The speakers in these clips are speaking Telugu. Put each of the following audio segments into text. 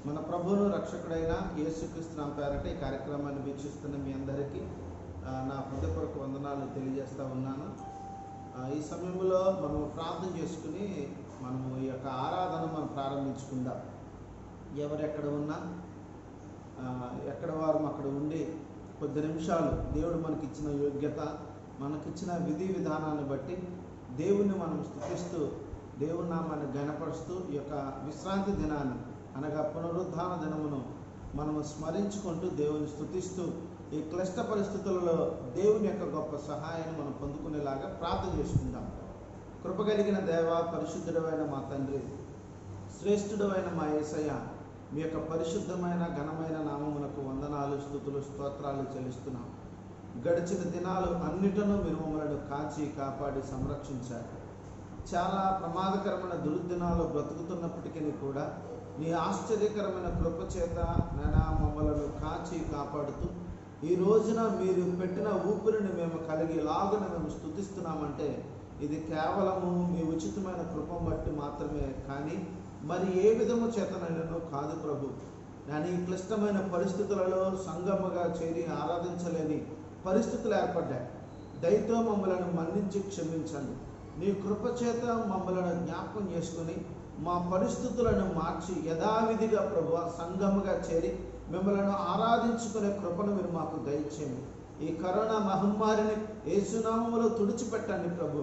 మన ప్రభువును రక్షకుడైన యేసుక్రీస్తు నామమున పేరట ఈ కార్యక్రమాన్ని వీక్షిస్తున్న మీ అందరికీ నా హృదయపూర్వక వందనాలు తెలియజేస్తూ ఉన్నాను. ఈ సమయంలో మనం ప్రార్థన చేసుకుని మనము ఈ యొక్క ఆరాధన మనం ప్రారంభించుకుందాం. ఎవరెక్కడ ఉన్నా ఎక్కడ వారు అక్కడ ఉండి కొద్ది నిమిషాలు దేవుడు మనకిచ్చిన యోగ్యత, మనకిచ్చిన విధి విధానాన్ని బట్టి దేవుణ్ణి మనం స్తుతిస్తూ దేవుని నామాన్ని ఘనపరుస్తూ ఈ యొక్క విశ్రాంతి దినాన్ని అనగా పునరుద్ధాన దినమును మనము స్మరించుకుంటూ దేవుని స్తుతిస్తూ ఈ క్లిష్ట పరిస్థితులలో దేవుని యొక్క గొప్ప సహాయాన్ని మనం పొందుకునేలాగా ప్రార్థన చేసుకుందాం. కృపగలిగిన దేవ, పరిశుద్ధుడైన మా తండ్రి, శ్రేష్ఠుడైన మా యేసయ్య, మీ యొక్క పరిశుద్ధమైన ఘనమైన నామమునకు వందనాలు, స్తుతులు, స్తోత్రాలు చెల్లిస్తున్నాం. గడిచిన దినాలు అన్నిటినూ మీరు మమ్మల్ని కాచి కాపాడి సంరక్షించారు. చాలా ప్రమాదకరమైన దుర్దినాలు బ్రతుకుతున్నప్పటికీ కూడా నీ ఆశ్చర్యకరమైన కృప చేత నైనా మమ్మలను కాచి కాపాడుతూ ఈ రోజున మీరు పెట్టిన ఊపిరిని మేము కలిగి లాగున మేము స్తుతిస్తున్నామంటే ఇది కేవలము మీ ఉచితమైన కృప బట్టి మాత్రమే, కానీ మరి ఏ విధము చేతనైనను కాదు ప్రభు. నేను ఈ క్లిష్టమైన పరిస్థితులలో సంగముగా చేరి ఆరాధించలేని పరిస్థితులు ఏర్పడ్డాయి. దయతో మమ్మలను మన్నించి క్షమించండి. నీ కృప చేత మమ్మలను జ్ఞాపకం చేసుకుని మా పరిస్థితులను మార్చి యథావిధిగా ప్రభు సంఘముగా చేరి మిమ్మల్ని ఆరాధించుకునే కృపను మీరు మాకు దయచేయండి. ఈ కరోనా మహమ్మారిని యేసునామములో తుడిచిపెట్టండి ప్రభు.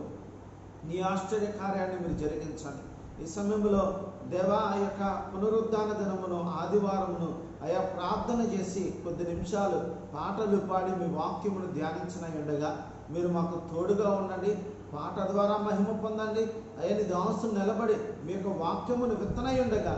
నీ ఆశ్చర్య కార్యాన్ని మీరు జరిగించండి. ఈ సమయంలో దేవా, ఆ యొక్క పునరుద్ధాన దినమును ఆదివారమును అయా ప్రార్థన చేసి కొద్ది నిమిషాలు పాటలు పాడి మీ వాక్యమును ధ్యానించిన ఉండగా మీరు మాకు తోడుగా ఉండండి. పాట ద్వారా మహిమ పొందండి. అయ్యని దాసును నిలబడి మీ యొక్క వాక్యమును విత్తనై ఉండగా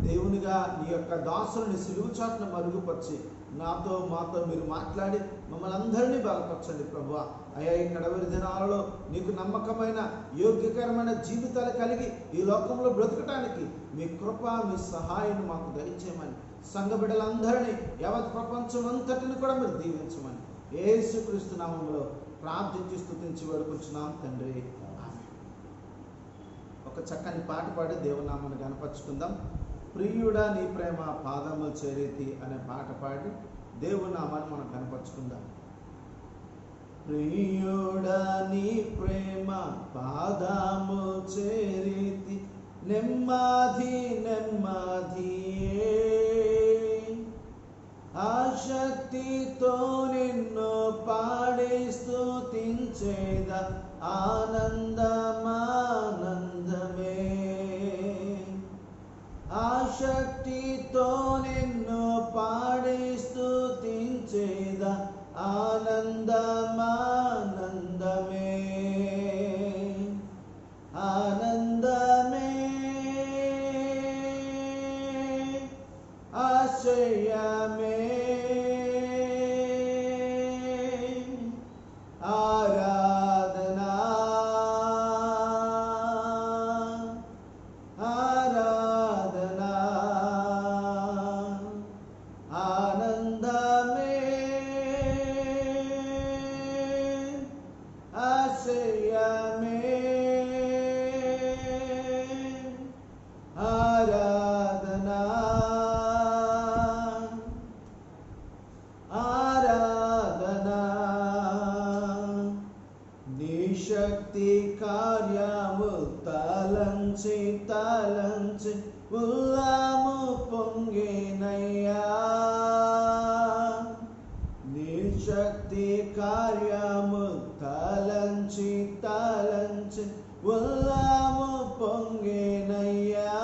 దేవునిగా నీ యొక్క దాసుని సిలువు చాటును మరుగుపరిచి నాతో మాతో మీరు మాట్లాడి మమ్మల్ని అందరినీ బలపరచండి ప్రభువా. అయ్యా, ఈ కడవరి దినాలలో నీకు నమ్మకమైన యోగ్యకరమైన జీవితాలు కలిగి ఈ లోకంలో బ్రతకటానికి మీ కృప, మీ సహాయాన్ని మాకు దయచేయమని, సంఘ బిడ్డలందరినీ యావత్ ప్రపంచం అంతటిని కూడా మీరు దీవించమని యేసుక్రీస్తు నామములో ప్రార్థించి స్తుతించి వేడుకుంటున్నాం తండ్రి. ఒక చక్కని పాట పాడి దేవుని నామాన్ని గణపరుచుకుందాం. ప్రియుడా నీ ప్రేమ పాదము చేరేతి అనే పాట పాడి దేవుని నామాన్ని మనం కనపరుచుకుందాం. ప్రియుడా నీ ప్రేమ పాదము చేరేతి నెమ్మది నెమ్మదియే, ఆశక్తితో నిన్ను పాడి స్తుతించేద ఆనందమానందమే, ఆశక్తితో నిన్ను పాడి స్తుతించేద ఆనందమానందమే, ఆనందమే ఆశ్రయమే, ఆరాధనా ఆరాధనా, ఆనందమే ఆశ్రయమే, ఆరాధనా ఆరాధనా. నీ శక్తి కార్యము తలంచి తలంచి ఉల్లాము పొంగేనయ్యా, నీ శక్తి కార్యము తలంచి తలంచి ఉల్లాము పొంగేనయ్యా,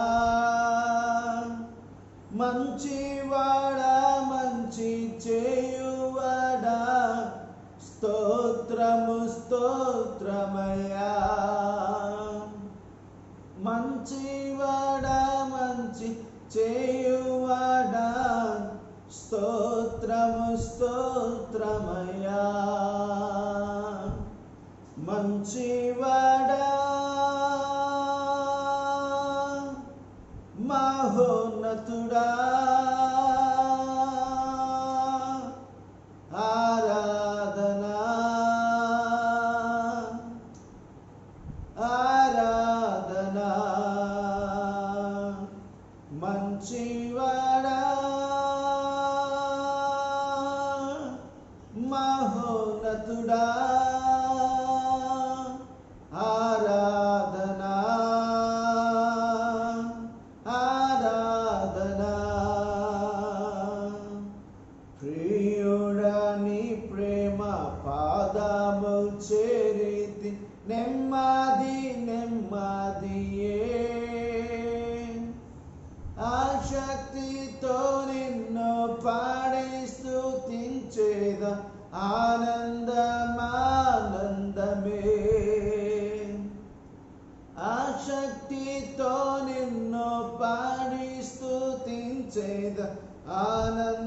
మంచివాడా మంచి చేయువాడా స్తోత్రము స్తోత్రమయ్యా, మంచివాడా మంచి చేయువాడా స్తోత్రము స్తోత్రమయ్యా, మంచివాడా మహోన్నతుడా ఆరాధనా ఆరాధనా, మంచి మంచివాడా మహోన్నతుడా ఆరాధనా ఆరాధనా ప్రియుడా నీ ప్రేమ పాదము చేరితి నెమ్మది నెమ్మదియే ఆశక్తితో నిన్ను పాడి స్తుతించేద ఆనందమానందమే ఆశక్తితో నిన్ను పాడి స్తుతించేద ఆనందమానందమే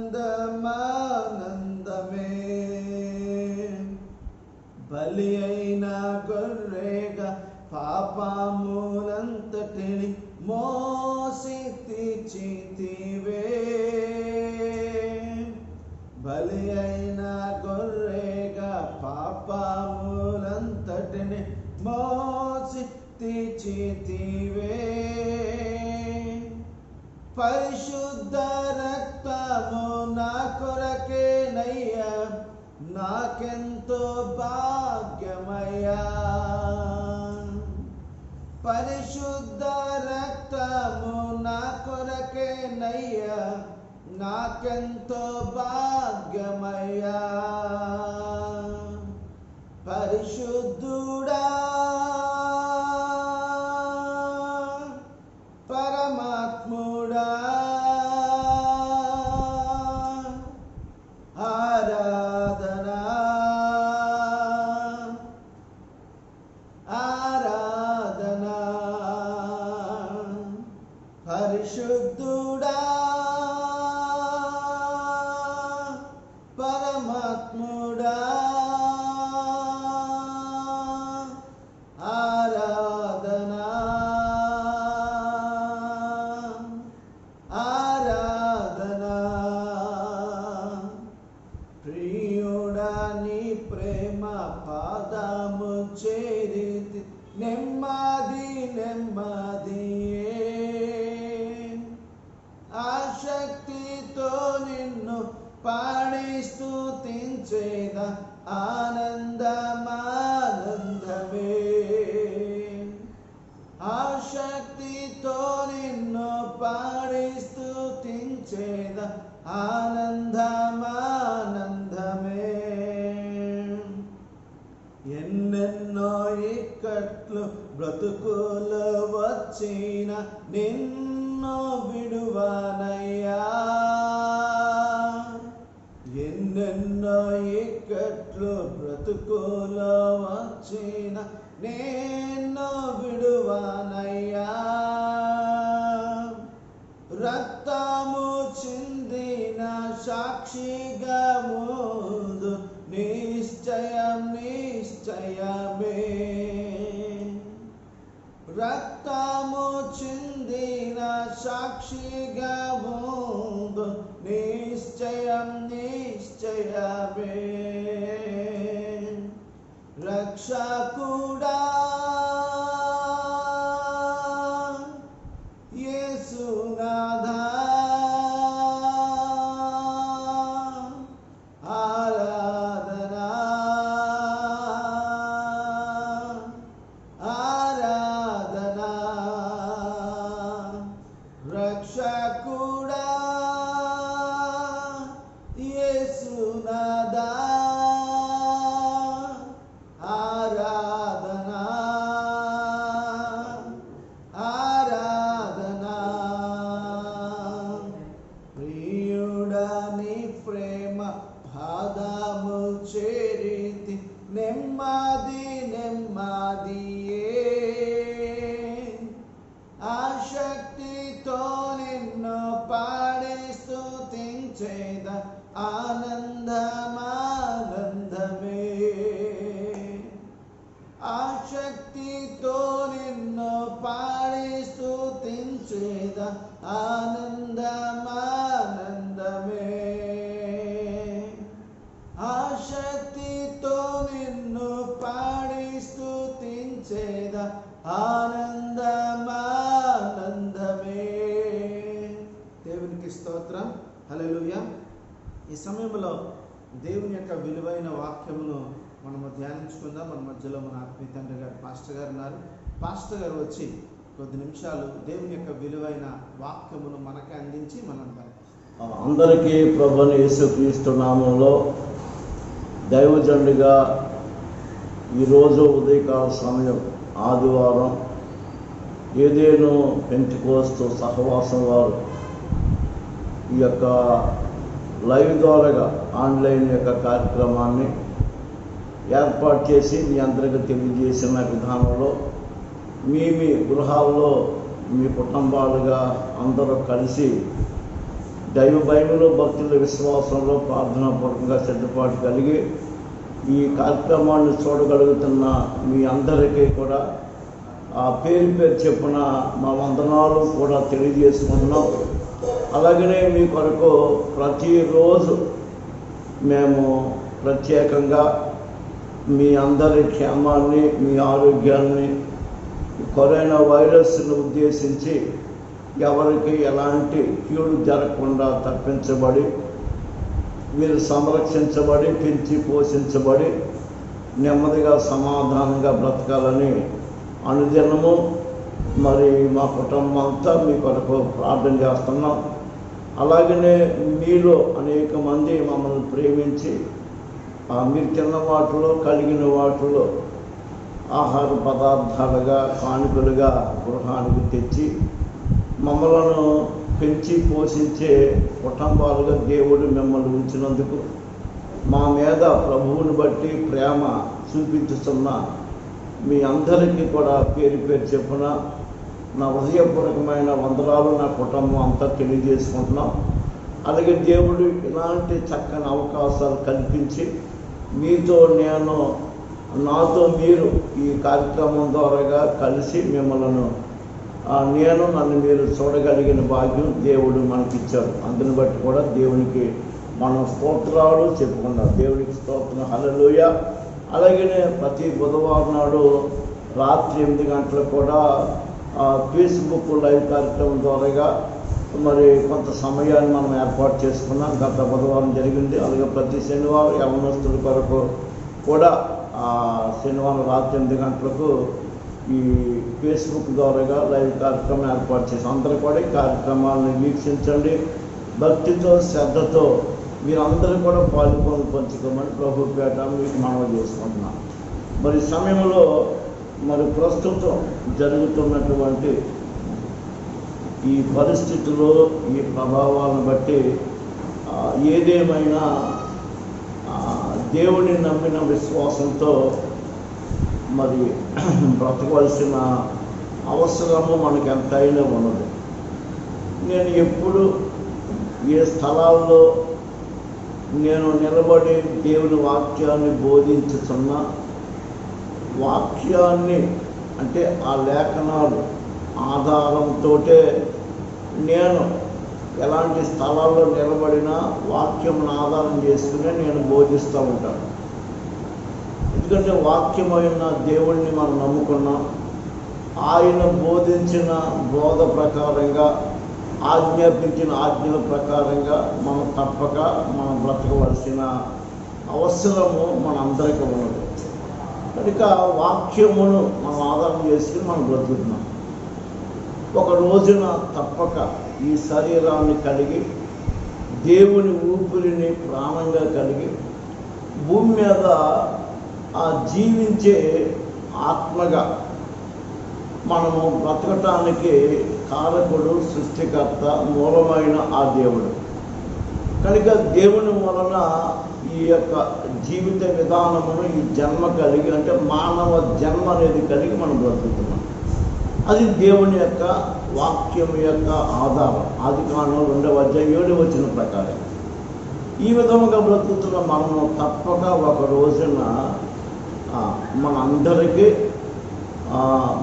బలి అయిన గొర్రెగా పాపములంతటిని మోసి తీర్చితివే బలి అయిన గొర్రెగా పాపములంతటిని మోసి తీర్చితివే పరిశుద్ధ రక్తము నా కొరకేనయ్యా నాకెంతో భాగ్యమయ్యా పరిశుద్ధ రక్తము నా కొరకేనయ్యా నాకెంతో భాగ్యమయ్యా పరిశుద్ధుడా పరమాత్ముడా ఆరాధనా ఆరాధనా పరిశుద్ధుడా పరమాత్ముడా ఆరాధనా ఆరాధనా ప్రియుడా నీ ప్రేమ పాదము చేరితి నెమ్మది నెమ్మదియే ఆశక్తితో నిన్ను పాడి స్తుతించేద ఆనందమానందమే ఆశక్తితో నిన్ను పాడి స్తుతించేద ఆనందమానందమే ఎన్నెన్నో ఇక్కట్లు బ్రతుకులు వచ్చిన నిన్ను విడువనయ్యా ఎన్నెన్నో ఇక్కట్లు బ్రతుకులు వచ్చిన నిన్ను విడువనయ్యా రక్తము చిందిన సాక్షిగా ముందు నిశ్చయం నిశ్చయమే రక్తము చిందిన సాక్షిగా ముందు నిశ్చయం నిశ్చయమే రక్షకుడా యేసునాథా ఆరాధనా ఆరాధనా రక్షకుడా యేసునాథా ఆరాధనా ఆరాధనా ప్రియుడా నీ ప్రేమ పాదము చేరితి నెమ్మది నెమ్మదియే ఆశక్తితో నిన్ను పాడి స్తుతించేద ఆనందమానందమే ఆశక్తితో నిన్ను పాడి స్తుతించేద ఆనందమానందమే ఆశక్తితో నిన్ను పాడి స్తుతించేద ఆనందమానందమే స్తోత్రం. హల్లెలూయా. ఈ సమయంలో దేవుని యొక్క విలువైన వాక్యమును మనము ధ్యానించుకుందాం. మన మధ్యలో మన ఆత్మీయ తండ్రి గారు పాస్టర్ గారు ఉన్నారు. పాస్టర్ గారు వచ్చి కొద్ది నిమిషాలు దేవుని యొక్క విలువైన వాక్యమును మనకి అందించి మనందరం. అందరికీ ప్రభువైన యేసుక్రీస్తు నామములో దైవజనుడిగా ఈరోజు ఉదయకాల సమయం ఆదివారం ఏదేను పెంటెకోస్తు సహవాసం వారు ఈ యొక్క లైవ్ ద్వారాగా ఆన్లైన్ యొక్క కార్యక్రమాన్ని ఏర్పాటు చేసి మీ అందరికీ తెలియజేసిన విధానంలో మీ గృహాల్లో మీ కుటుంబాలుగా అందరూ కలిసి దైవ భయములో భక్తుల విశ్వాసంలో ప్రార్థనాపూర్వకంగా సిద్ధపాటు కలిగి ఈ కార్యక్రమాన్ని చూడగలుగుతున్న మీ అందరికీ కూడా ఆ పేరు చెప్పున మా వందనాలు కూడా తెలియజేసుకుంటున్నాం. అలాగనే మీ కొరకు ప్రతిరోజు మేము ప్రత్యేకంగా మీ అందరి క్షేమాన్ని, మీ ఆరోగ్యాన్ని, కరోనా వైరస్ను ఉద్దేశించి ఎవరికి ఎలాంటి కీడు జరగకుండా తప్పించబడి మీరు సంరక్షించబడి పెంచి పోషించబడి నెమ్మదిగా సమాధానంగా బ్రతకాలని అనుదినము మరి మా కుటుంబం అంతా మీ కొరకు ప్రార్థన చేస్తున్నాం. అలాగనే మీలో అనేక మంది మమ్మల్ని ప్రేమించి మీరు తిన్న వాటిలో కలిగిన వాటిలో ఆహార పదార్థాలుగా కానుకలుగా గృహానికి తెచ్చి మమ్మలను పెంచి పోషించే కుటుంబాలుగా దేవుడు మిమ్మల్ని ఉంచినందుకు మా మీద ప్రభువుని బట్టి ప్రేమ చూపించుతున్న మీ అందరికీ కూడా పేరు చెప్పున నా హృదయపూర్వకమైన వందనాలు నా కుటుంబం అంతా తెలియజేసుకుంటున్నాం. అలాగే దేవుడు ఇలాంటి చక్కని అవకాశాలు కల్పించి మీతో నాతో మీరు ఈ కార్యక్రమం ద్వారాగా కలిసి మిమ్మల్ని నన్ను మీరు చూడగలిగిన భాగ్యం దేవుడు మనకిచ్చాడు. అందుని బట్టి కూడా దేవునికి మనం స్తోత్రాలు చెప్పుకున్నాం. దేవునికి స్తోత్రం. హల్లెలూయా. అలాగనే ప్రతి బుధవారం నాడు రాత్రి 8 గంటలకు కూడా ఫేస్బుక్ లైవ్ కార్యక్రమం ద్వారాగా మరి కొంత సమయాన్ని మనం ఏర్పాటు చేసుకున్నాం. గత బుధవారం జరిగింది. అలాగే ప్రతి శనివారం యవనస్తుల కొరకు కూడా శనివారం రాత్రి 8 గంటలకు ఈ ఫేస్బుక్ ద్వారాగా లైవ్ కార్యక్రమం ఏర్పాటు చేసి అందరూ కూడా ఈ కార్యక్రమాలను వీక్షించండి. భక్తితో శ్రద్ధతో మీరందరూ కూడా పంచుకోమని ప్రభు పేట మీకు మనవి చేసుకుంటున్నాం. మరి సమయంలో మరి ప్రస్తుతం జరుగుతున్నటువంటి ఈ పరిస్థితుల్లో ఈ ప్రభావాలను బట్టి ఏదేమైనా దేవుడిని నమ్మిన విశ్వాసంతో మరి బ్రతకవలసిన అవసరము మనకు ఎంతైనా ఉన్నది. నేను ఎప్పుడు ఏ స్థలాల్లో నేను నిలబడి దేవుని వాక్యాన్ని బోధించుతున్న వాక్యాన్ని అంటే ఆ లేఖనాలు ఆధారంతో నేను ఎలాంటి స్థలాల్లో నిలబడినా వాక్యంను ఆధారం చేసుకునే నేను బోధిస్తూ ఉంటాను. ఎందుకంటే వాక్యమైన దేవుణ్ణి మనం నమ్ముకున్నాం. ఆయన బోధించిన బోధ ప్రకారంగా ఆజ్ఞాపించిన ఆజ్ఞల ప్రకారంగా మనం తప్పక మనం బ్రతకవలసిన అవసరము మనందరికీ ఉన్నది. కనుక వాక్యమును మనం ఆధారం చేసుకుని మనం బ్రతుకుతున్నాం. ఒక రోజున తప్పక ఈ శరీరాన్ని కలిగి దేవుని ఊపిరిని ప్రాణంగా కలిగి భూమి మీద జీవించే ఆత్మగా మనము బ్రతకటానికి కారకుడు, సృష్టికర్త, మూలమైన ఆ దేవుడు. కనుక దేవుని వలన ఈ యొక్క జీవిత విధానమును ఈ జన్మ కలిగి అంటే మానవ జన్మ అనేది కలిగి మనం బ్రతుకుతున్నాం. అది దేవుని యొక్క వాక్యం యొక్క ఆధారం. ఆదికాండం 2వ అధ్యాయం 7వ వచనం ప్రకారం ఈ విధముగా బ్రతుకుతున్న మనము తప్పక ఒక రోజున మనందరికీ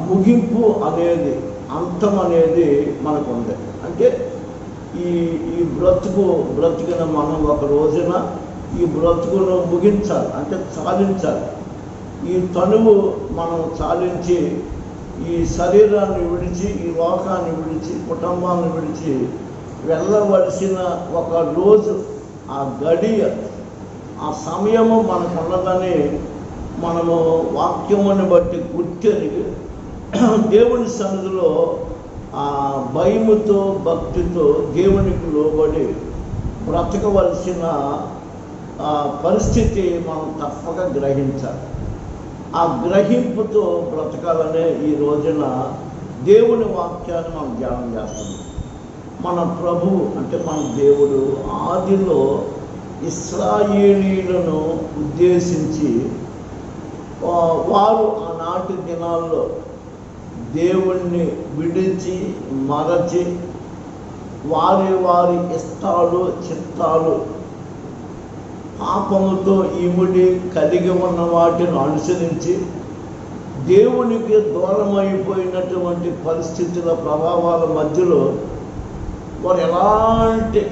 ముగింపు అనేది, అంతం అనేది మనకు ఉంది. అంటే ఈ బ్రతికిన మనం ఒక రోజున ఈ బ్రతుకును ముగించాలి, అంటే చాలించాలి. ఈ తనువు మనం చాలించి ఈ శరీరాన్ని విడిచి, ఈ లోకాన్ని విడిచి, కుటుంబాన్ని విడిచి వెళ్ళవలసిన ఒక రోజు, ఆ గడియ, ఆ సమయము మనకున్నదని మనము వాక్యముని బట్టి గుర్తెరిగి దేవుని సన్నిధిలో ఆ భయముతో భక్తితో దేవునికి లోబడి బ్రతకవలసిన పరిస్థితి మనం తప్పక గ్రహించాలి. ఆ గ్రహింపుతో బ్రతకాలనే ఈ రోజున దేవుని వాక్యాన్ని మనం ధ్యానం చేస్తున్నాం. మన ప్రభువు అంటే మన దేవుడు ఆదిలో ఇశ్రాయేలీయులను ఉద్దేశించి వారు ఆనాటి దినాల్లో దేవుణ్ణి విడిచి మరచి వారి ఇష్టాలు చిత్తాలు పాపముతో ఇముడి కలిగి ఉన్న వాటిని అనుసరించి దేవునికి దూరమైపోయినటువంటి పరిస్థితుల ప్రభావాల మధ్యలో వారు ఎలాంటి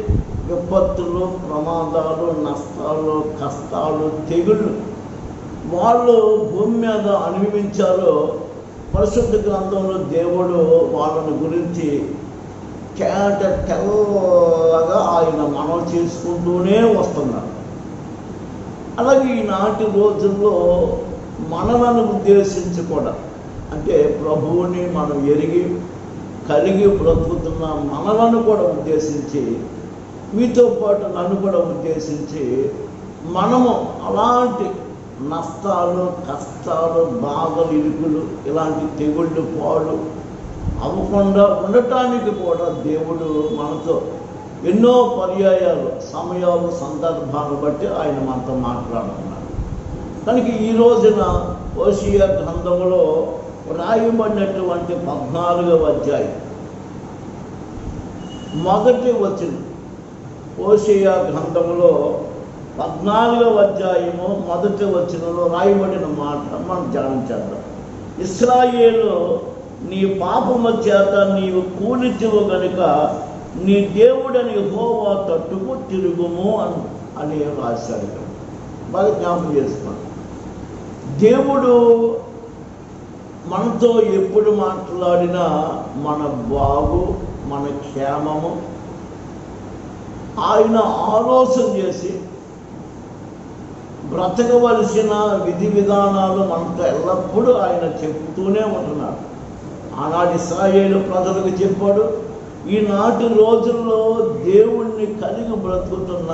విపత్తులు, ప్రమాదాలు, నష్టాలు, కష్టాలు, తెగుళ్ళు వాళ్ళు భూమి మీద అనుభవించారో పరిశుద్ధ గ్రంథంలో దేవుడు వాళ్ళని గురించి తెల్లగా ఆయన మనవి చేసుకుంటూనే వస్తున్నారు. అలాగే ఈనాటి రోజుల్లో మనలను ఉద్దేశించి కూడా, అంటే ప్రభువుని మనం ఎరిగి కలిగి బ్రతుకుతున్న మనలను కూడా ఉద్దేశించి, మీతో పాటు నన్ను కూడా ఉద్దేశించి మనము అలాంటి నష్టాలు, కష్టాలు, బాధలు, ఇరుకులు, ఇలాంటి తెగుళ్ళు, పాడు అవ్వకుండా ఉండటానికి కూడా దేవుడు మనతో ఎన్నో పర్యాయాలు, సమయాలు, సందర్భాలను బట్టి ఆయన మనతో మాట్లాడుతున్నాడు. కనుక ఈ రోజున హోషేయ గ్రంథంలో రాయబడినటువంటి 14వ అధ్యాయం మొదటి వచనం, హోషేయ గ్రంథంలో 14వ అధ్యాయము మొదటి వచనంలో రాయబడిన మాట మనం ధ్యానం చేద్దాం. ఇశ్రాయేలు, నీ పాపము చేత నీవు కూలితివు గనుక నీ దేవుడని యెహోవా తట్టుకు తిరుగుము అని రాశాడు. బాగా జ్ఞాపకం చేసుకోండి. దేవుడు మనతో ఎప్పుడు మాట్లాడినా మన బాగు, మన క్షేమము ఆయన ఆలోచన చేసి బ్రతకవలసిన విధి విధానాలు మనతో ఎల్లప్పుడూ ఆయన చెప్తూనే ఉంటున్నాడు. ఆనాటి ఇశ్రాయేలు ప్రజలకు చెప్పాడు. ఈనాటి రోజుల్లో దేవుణ్ణి కలిగి బ్రతుకుతున్న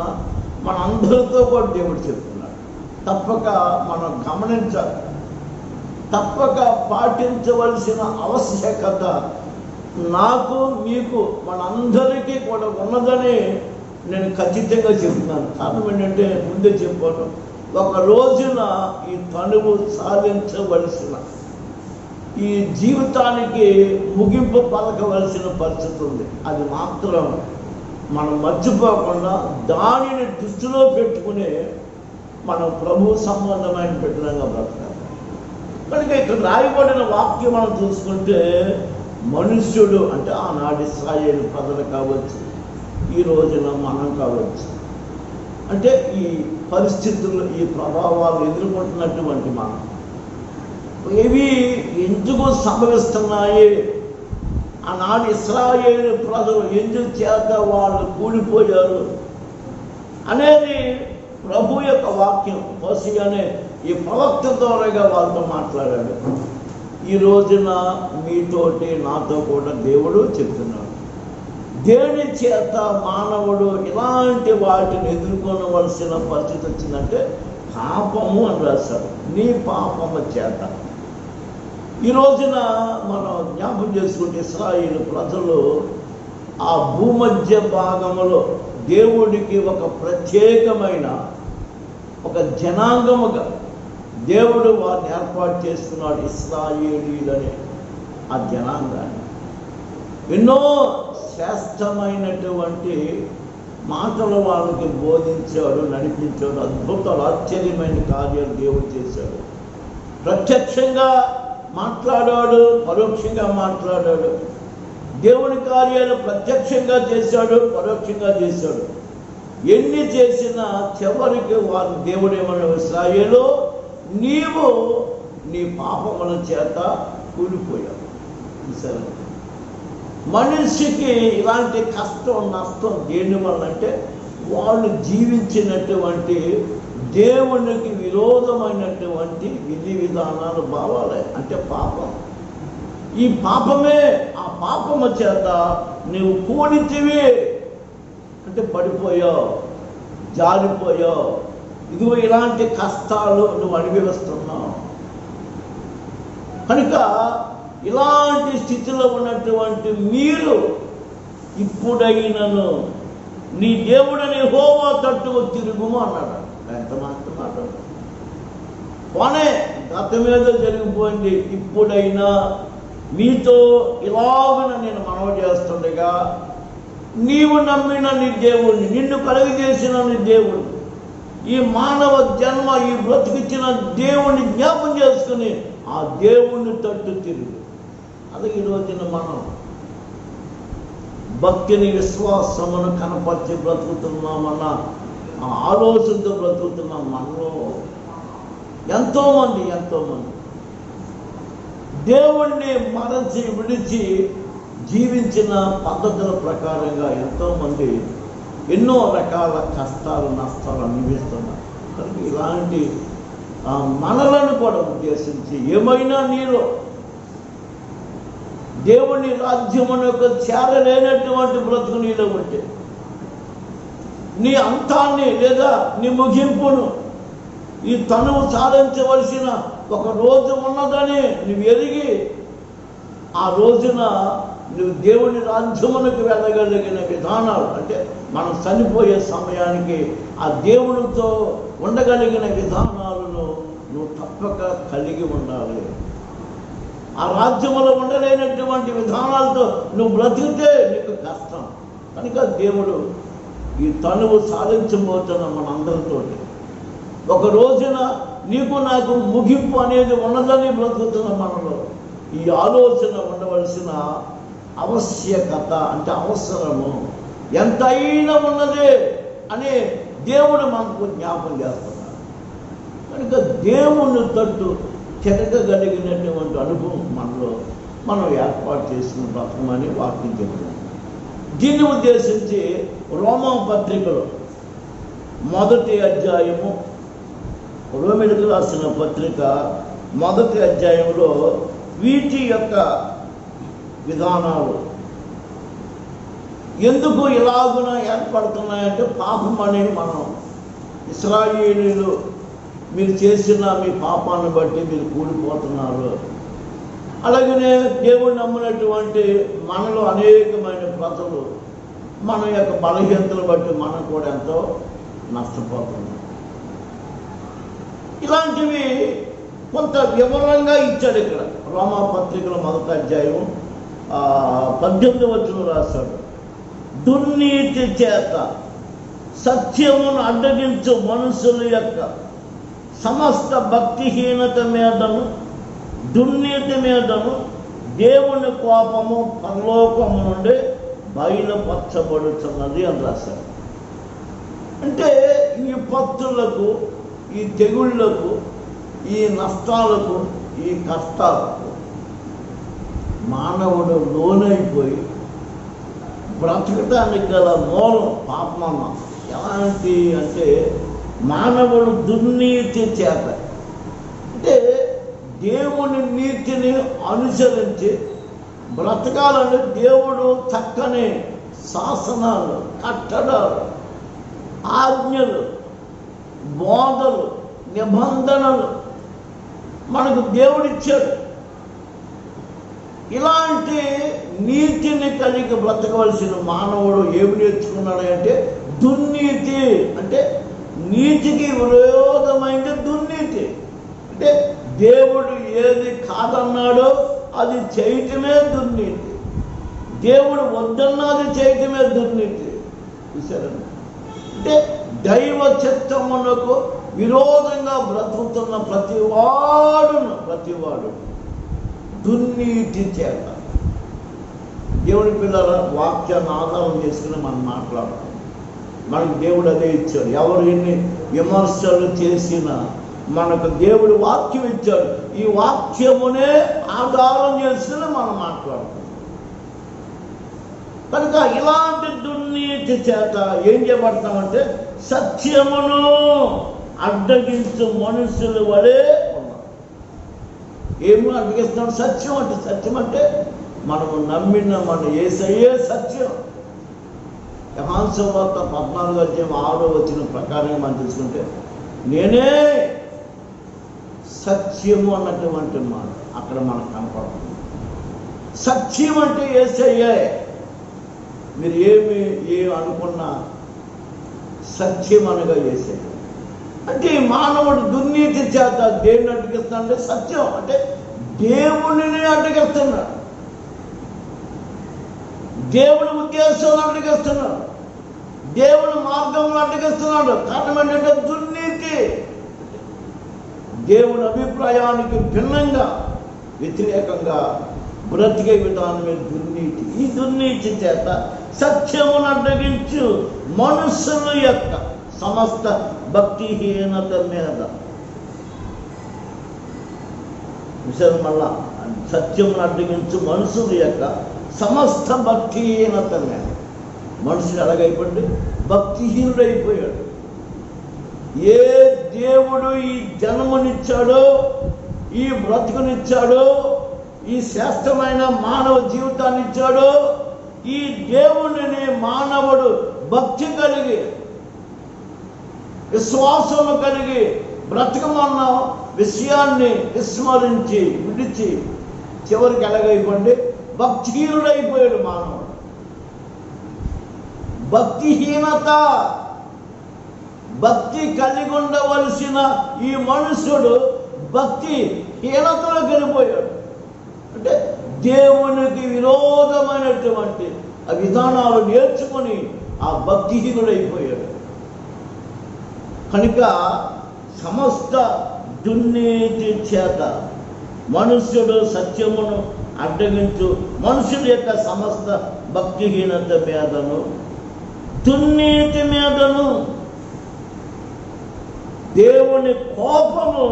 మనందరితో కూడా దేవుడు చెప్తున్నాడు. తప్పక మనం గమనించాలి, తప్పక పాటించవలసిన ఆవశ్యకత నాకు, మీకు, మనందరికీ కూడా ఉన్నదని నేను ఖచ్చితంగా చెప్తున్నాను. కారణం ఏంటంటే ముందే చెప్పాను, ఒక రోజున ఈ తనువు సాధించవలసిన, ఈ జీవితానికి ముగింపు పలకవలసిన పరిస్థితి ఉంది. అది మాత్రం మనం మర్చిపోకుండా దానిని దృష్టిలో పెట్టుకుని మనం ప్రభు సంబంధమైన బిడ్డలంగా బ్రతకాలి. కనుక ఇక్కడ రాయబడిన వాక్యం మనం చూసుకుంటే, మనుష్యుడు అంటే ఆనాటి ఇశ్రాయేలు ప్రజలు కావచ్చు, ఈ రోజున మనం కావచ్చు, అంటే ఈ పరిస్థితులు, ఈ ప్రభావాలు ఎదుర్కొంటున్నటువంటి మనం ఇవి ఎందుకు సంభవిస్తున్నాయి, ఆనాడు ఇశ్రాయేలు ప్రజలు ఎందుకు చేత వాళ్ళు కూలిపోయారు అనేది ప్రభు యొక్క వాక్యం హోషేయ అనే ఈ ప్రవక్త ద్వారాగా వాళ్ళతో మాట్లాడాడు. ఈ రోజున మీతోటి నాతో కూడా దేవుడు చెప్తున్నాడు. దేని చేత మానవుడు ఇలాంటి వాటిని ఎదుర్కొనవలసిన పరిస్థితి వచ్చిందంటే పాపము అని రాశాడు. నీ పాపము చేత. ఈ రోజున మనం జ్ఞాపకం చేసుకుంటే ఇశ్రాయేలు ప్రజలు ఆ భూమధ్య భాగంలో దేవుడికి ఒక ప్రత్యేకమైన ఒక జనాంగముగా దేవుడు వారిని ఏర్పాటు చేసుకున్నాడు. ఇశ్రాయేలీయులనే ఆ జనాంగాన్ని ఎన్నో శ్రేష్టమైనటువంటి మాటలు వాళ్ళకి బోధించాడు, నడిపించాడు. అద్భుతాలు, ఆశ్చర్యమైన కార్యాలు దేవుడు చేశాడు. ప్రత్యక్షంగా మాట్లాడాడు, పరోక్షంగా మాట్లాడాడు. దేవుని కార్యాలు ప్రత్యక్షంగా చేశాడు, పరోక్షంగా చేశాడు. ఎన్ని చేసినా చివరికి వారు దేవుడు ఏమన్నా, ఇశ్రాయేలు నీవు నీ పాపముల చేత కూలిపోయావు. సరే, మనిషికి ఇలాంటి కష్టం నష్టం దేని వల్ల అంటే వాళ్ళు జీవించినటువంటి దేవునికి విరోధమైనటువంటి విధి విధానాలు భావాలే, అంటే పాపం. ఈ పాపమే, ఆ పాపము చేత నువ్వు కూడితివి అంటే పడిపోయావు, జారిపోయావు. ఇదిగో ఇలాంటి కష్టాలు నువ్వు అనుభవిస్తున్నావు. కనుక ఇలాంటి స్థితిలో ఉన్నటువంటి మీరు ఇప్పుడైనను నీ దేవుడని యెహోవా తట్టుకు తిరుగుము అన్నాడు. ఎంత మాట పోనే గతం మీద జరిగిపోయింది. ఇప్పుడైనా మీతో ఇలాగన నేను మనవి చేస్తుండగా నీవు నమ్మిన నీ దేవుణ్ణి, నిన్ను కలుగజేసిన నీ దేవుణ్ణి, ఈ మానవ జన్మ ఈ బ్రతికిచ్చిన దేవుణ్ణి జ్ఞాపం చేసుకుని ఆ దేవుణ్ణి తట్టు తిరుగు. అది ఈ రోజున మనం భక్తిని విశ్వాసమును కనపరిచి బ్రతుకుతున్నామన్న ఆ ఆలోచనతో బ్రతుకుతున్నాం. మనలో ఎంతోమంది దేవుణ్ణి మరచి విడిచి జీవించిన పద్ధతుల ప్రకారంగా ఎంతోమంది ఎన్నో రకాల కష్టాలు నష్టాలు అనుభవిస్తున్నారు. కనుక ఇలాంటి మనలను కూడా ఉద్దేశించి ఏమైనా నీలో దేవుని రాజ్యమును యొక్క చేరలేనటువంటి బ్రతుకు నీలో ఉంటే నీ అంతాన్ని లేదా నీ ముగింపును ఈ తనువు సాధించవలసిన ఒక రోజు ఉన్నదని నువ్వు ఎరిగి ఆ రోజున నువ్వు దేవుని రాజ్యమునకు వెళ్ళగలిగిన విధానాలు, అంటే మనం చనిపోయే సమయానికి ఆ దేవునితో ఉండగలిగిన విధానాలను నువ్వు తప్పక కలిగి ఉండాలి. ఆ రాజ్యములో ఉండలేనటువంటి విధానాలతో నువ్వు బ్రతికితే నీకు కష్టం. కనుక దేవుడు ఈ తనువు సాధించబోతున్న మనందరితో ఒక రోజున నీకు నాకు ముగింపు అనేది ఉన్నదని బ్రతుకుతున్న మనలో ఈ ఆలోచన ఉండవలసిన ఆవశ్యకత, అంటే అవసరము ఎంతైనా ఉన్నదే అని దేవుడు మనకు జ్ఞాపం చేస్తున్నాడు. కనుక దేవుని తట్టు తిరగగలిగినటువంటి అనుభవం మనలో మనం ఏర్పాటు చేసుకుని బ్రతకమని వాక్యం చెప్తున్నాం. దీన్ని ఉద్దేశించి రోమా పత్రికలో 1వ అధ్యాయము, రోమిలకు రాసిన పత్రిక 1వ అధ్యాయంలో వీటి యొక్క విధానాలు ఎందుకు ఇలాగున ఏర్పడుతున్నాయంటే పాపం అనేది మనం ఇశ్రాయేలీయులు మీరు చేసిన మీ పాపాన్ని బట్టి మీరు కూలిపోతున్నారు. అలాగనే దేవుడు నమ్మినటువంటి మనలో అనేకమైన ప్రజలు మన యొక్క బలహీనతలు బట్టి మనం కూడా ఎంతో నష్టపోతున్నాం. ఇలాంటివి కొంత వివరంగా ఇచ్చాడు ఇక్కడ రోమా పత్రికలో 1వ అధ్యాయం 18వ వచనం రాశాడు. దుర్నీతి చేత సత్యమును అడ్డగించు మనుషుల యొక్క సమస్త భక్తిహీనత మీదను దుర్నీతి మీదను దేవుని కోపము పరలోకము నుండి బయలుపరచబడుతున్నది అని రాశారు. అంటే ఈ విపత్తులకు, ఈ తెగుళ్లకు, ఈ నష్టాలకు, ఈ కష్టాలకు మానవుడు లోనైపోయి బ్రతకటానికి గల మూలం పాపమన్న. ఎలాంటి అంటే మానవుడు దుర్నీతి చేత, అంటే దేవుని నీతిని అనుసరించి బ్రతకాలని దేవుడు చక్కని శాసనాలు, కట్టడాలు, ఆజ్ఞలు, బోధలు, నిబంధనలు మనకు దేవుడిచ్చాడు. ఇలాంటి నీతిని కలిగి బ్రతకవలసిన మానవుడు ఏమి నేర్చుకున్నాడు అంటే దుర్నీతి, అంటే నీతికి విరోధమైంది దుర్నీతి. అంటే దేవుడు ఏది కాదన్నాడో అది చేయటమే దుర్నీతి, దేవుడు వద్దన్నది చేయటమే దుర్నీతి. చూసారండి, అంటే దైవ చిత్తమునకు విరోధంగా బ్రతుకుతున్న ప్రతివాడు దుర్నీతి చేత. దేవుడి పిల్లల వాక్యాన్ని ఆధారం చేసుకుని మనం మాట్లాడుతాం. మనకు దేవుడు అదే ఇచ్చాడు. ఎవరు ఎన్ని విమర్శలు చేసినా మనకు దేవుడు వాక్యం ఇచ్చాడు. ఈ వాక్యమునే ఆధారం చేసుకుని మనం మాట్లాడుతాం. కనుక ఇలాంటి దుర్నీతి చేత ఏం చేయబడతామంటే సత్యమును అడ్డగించు మనుషుల వలె ఉన్నారు. ఏమో అడ్డగిస్తున్నాడు? సత్యం అంటే మనము నమ్మిన మన యేసయ్యే సత్యం. యోహాను సువార్త 14:6 ప్రకారంగా మనం తీసుకుంటే నేనే సత్యము అన్నటువంటి మాట అక్కడ మనకు కనపడుతుంది. సత్యం అంటే యేసయ్యే. మీరు ఏమి అనుకున్నా సత్యం అనగా యేసయ్య. అంటే మానవుడు దుర్నీతి చేత దేవుని అడ్డగిస్తాడంటే సత్యం అంటే దేవుడిని అడ్డగిస్తున్నాడు, దేవుని ఉద్దేశాలను అడ్డగిస్తున్నాడు, దేవుని మార్గంలో అడ్డగిస్తున్నాడు. కారణం ఏంటంటే దుర్నీతి. దేవుని అభిప్రాయానికి భిన్నంగా వ్యతిరేకంగా బ్రతికే విధానమే దుర్నీతి. ఈ దుర్నీతి చేత సత్యమును అడ్డగించు మనుషుల యొక్క సమస్త భక్తిహీనత మీద విషయం మళ్ళా సత్యమును అడ్డగించు మనుషుల యొక్క సమస్త భక్తిహీనత మీద. మనుషులు ఎలాగైపోయింది? భక్తిహీనుడైపోయాడు. ఏ దేవుడు ఈ జన్మనిచ్చాడో, ఈ బ్రతుకునిచ్చాడో, ఈ శ్రేష్టమైన మానవ జీవితాన్ని ఇచ్చాడో, ఈ దేవుడిని మానవుడు భక్తి కలిగి విశ్వాసం కలిగి బ్రతకమన్న విషయాన్ని విస్మరించి విడిచి చివరికి ఎలాగైపోండి? భక్తిహీనుడైపోయాడు మానవుడు. భక్తిహీనత, భక్తి కలిగి ఉండవలసిన ఈ మనుషుడు భక్తి హీనతలో వెళ్ళిపోయాడు. అంటే దేవునికి విరోధమైనటువంటి ఆ విధానాలు నేర్చుకొని ఆ భక్తిహీనుడైపోయాడు. కనుక సమస్త దుర్నీతి చేత మనుష్యుడు సత్యమును అడ్డగించు మనుషుల యొక్క సమస్త భక్తిహీనత మీదను దుర్నీతి మీదను దేవుని కోపము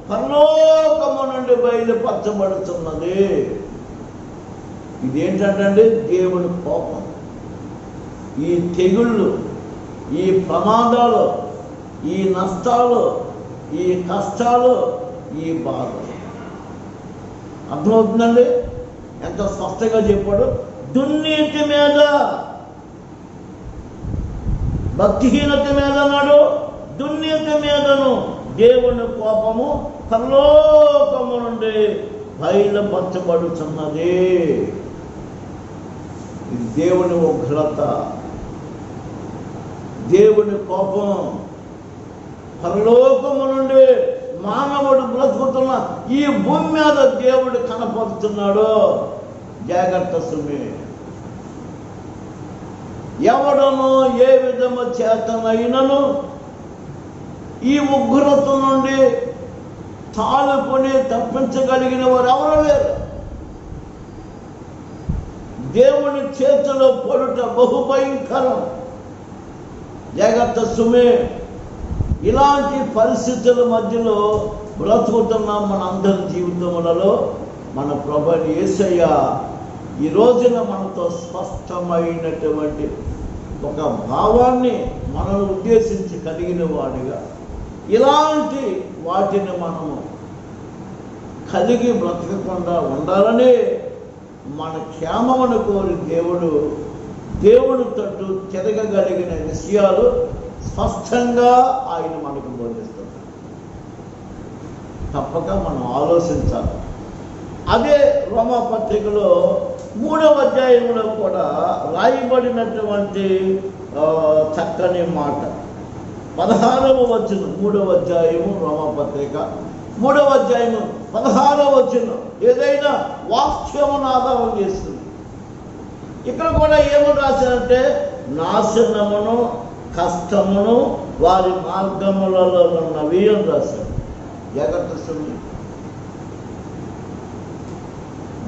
పరలోకము నుండి బయలుపరచబడుతున్నది. ఇదేంటంటే దేవుని కోపం. ఈ తెగుళ్ళు, ఈ ప్రమాదాలు, ఈ నష్టాలు, ఈ కష్టాలు, ఈ బాధలు అర్థమవుతుందండి? ఎంత స్పష్టంగా చెప్పాడు. దుర్నీతి మీద, భక్తిహీనత మీద అన్నాడు, దుర్నీతి మీదను దేవుని కోపము పరలోకము నుండి బయలుపరచబడుతున్నది. ఇది దేవుని ఉగ్రత, దేవుని కోపం. పరలోకము నుండి మానవుడు బ్రతుకుతున్న ఈ భూమి మీద దేవుడు కనపడుతున్నాడు. జాగ్రత్త సుమి. ఎవడను ఏ విధము చేతనైనను ఈ ఉగ్రత నుండి తాళుకొని తప్పించగలిగిన వారు ఎవరు లేరు. దేవుని చేతిలో పడుట బహుభయంకరం. జాగ్రత్త సుమే. ఇలాంటి పరిస్థితుల మధ్యలో బ్రతుకుతున్న మన అందరి జీవితములలో మన ప్రభువైన యేసయ్య ఈ రోజున మనతో స్పష్టమైనటువంటి ఒక భావాన్ని మనల్ని ఉద్దేశించి కలిగిన వాడిగా ఇలాంటి వాటిని మనము కలిగి బ్రతకకుండా ఉండాలని మన క్షేమమును కోరి దేవుడు తట్టు తిరగగలిగిన విషయాలు స్పష్టంగా ఆయన మనకు బోధిస్తున్నారు. తప్పక మనం ఆలోచించాలి. అదే రోమాపత్రికలో 3వ అధ్యాయంలో కూడా రాయబడినటువంటి చక్కని మాట 16వ వచనం. 3వ అధ్యాయము రోమాపత్రిక 3వ అధ్యాయము 16వ వచనం ఏదైనా వాక్యమును ఆధారం చేస్తుంది. ఇక్కడ కూడా ఏమని రాశారంటే నాశనమును కష్టమును వారి మార్గములలో ఉన్నవి అని రాశారు. జాగ్రత్త.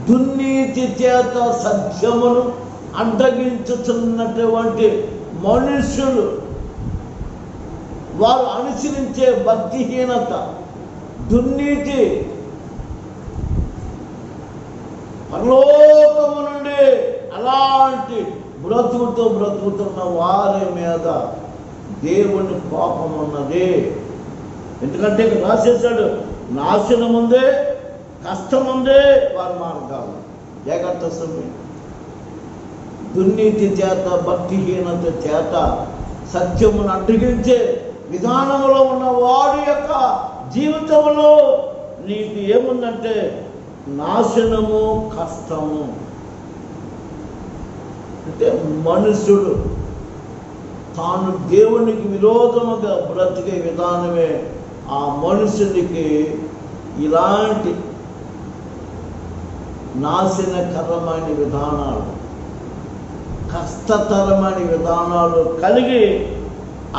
దుర్నీతి చేత సత్యమును అడ్డగించుతున్నటువంటి మనుషులు, వారు అనుసరించే భక్తిహీనత, దుర్నీతి పరలోకము నుండి అలాంటి బ్రతుకుతున్న వారి మీద దేవుని కోపం ఉన్నది. ఎందుకంటే ఇక్కడ రాసేసాడు, నాశనం ఉందే, కష్టం ఉందే వారి మార్గాలు. జాగ్రత్త సమయం. దుర్నీతి చేత, భక్తిహీనత చేత సత్యమును అడ్డగించే విధానంలో ఉన్న వాడి యొక్క జీవితంలో నీకు ఏముందంటే నాశనము, కష్టము. అంటే మనుషుడు తాను దేవునికి విరోధముగా బ్రతికే విధానమే ఆ మనుషునికి ఇలాంటి నాశనకరమైన విధానాలు, కష్టతరమైన విధానాలు కలిగి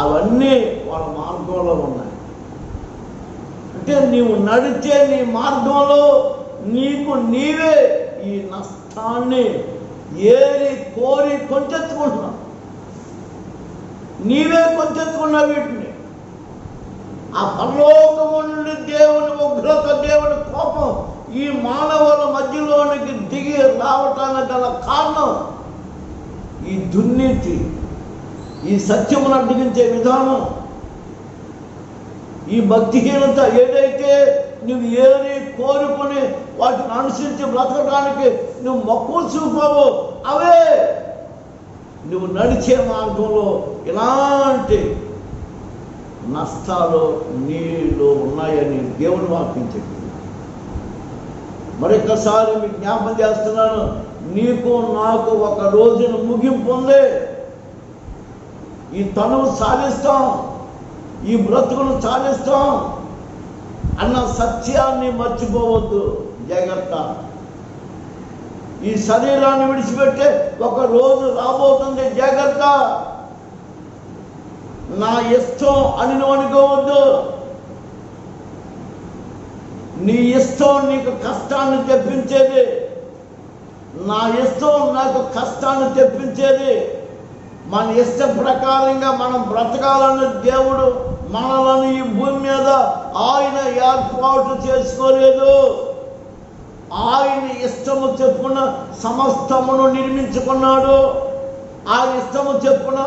అవన్నీ వాళ్ళ మార్గంలో ఉన్నాయి. అంటే నీవు నడిచే నీ మార్గంలో నీకు నీవే ఈ నష్టాన్ని ఏరి కోరి కొంచెత్తుకుంటున్నావు. నీవే కొంచెత్తుకున్నావు వీటిని. ఆ పరలోకము నుండి దేవుని ఉగ్రత, దేవుని కోపం ఈ మానవుల మధ్యలోనికి దిగి రావటానికి గల కారణం ఈ దుర్నీతి, ఈ సత్యమును అడ్డగించే విధానం, ఈ భక్తిహీనత. ఏదైతే నువ్వు ఏది కోరుకుని వాటిని అనుసరించి బ్రతకడానికి నువ్వు మక్కువ చూపావో అవే నువ్వు నడిచే మార్గంలో ఇలాంటి నష్టాలు నీలో ఉన్నాయని దేవుని వాక్యం చెప్పింది. మరొకసారి మీకు జ్ఞాపకం చేస్తున్నాను, నీకు నాకు ఒక రోజున ముగింపు ఉంది. ఈ తనువు సాధిస్తాం, ఈ బ్రతుకును సాధిస్తాం అన్న సత్యాన్ని మర్చిపోవద్దు. జాగ్రత్త. ఈ శరీరాన్ని విడిచిపెట్టే ఒక రోజు రాబోతుంది. జాగ్రత్త. నా ఇష్టం అని నువ్వు అనుకోవద్దు. నీ ఇష్టం నీకు కష్టాన్ని తెప్పించేది, నా ఇష్టం నాకు కష్టాన్ని తెప్పించేది. మన ఇష్ట ప్రకారంగా మనం బ్రతకాలని దేవుడు మనలను ఈ భూమి మీద ఆయన ఏర్పాటు చేసుకోలేదు. ఆయన ఇష్టము చెప్పున సమస్తమును నిర్మించుకున్నాడు. ఆయన ఇష్టము చెప్పున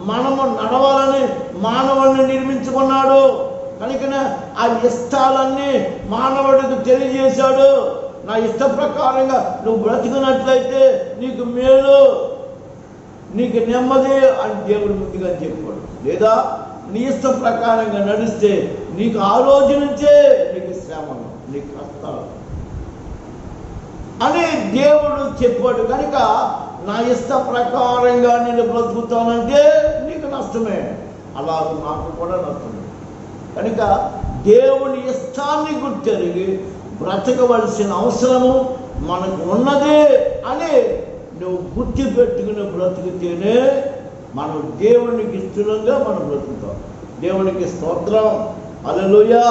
మనము నడవాలని మానవుడిని నిర్మించుకున్నాడు. కనుకనే ఆ ఇష్టాలన్నీ మానవుడికి తెలియజేశాడు. నా ఇష్ట ప్రకారంగా నువ్వు బ్రతికినట్లయితే నీకు మేలు, నీకు నెమ్మది అని దేవుడు ముందుగా చెప్పాడు. లేదా నీ ఇష్ట ప్రకారంగా నడిస్తే నీకు ఆ రోజు నుంచే నీకు శ్రమలు, నీకు కష్టాలు అని దేవుడు చెప్పాడు. కనుక నా ఇష్ట ప్రకారంగా నేను బ్రతుకుతానంటే నీకు నష్టమే, అలా నాకు కూడా నష్టమే. కనుక దేవుని ఇష్టాన్ని గుర్తెరిగి బ్రతకవలసిన అవసరము మనకు ఉన్నదే అని నువ్వు గుర్తు పెట్టుకుని బ్రతికితేనే మనం దేవునికి ఇష్టంగా మనం బ్రతుకుతాం. దేవునికి స్తోత్రం. హల్లెలూయా.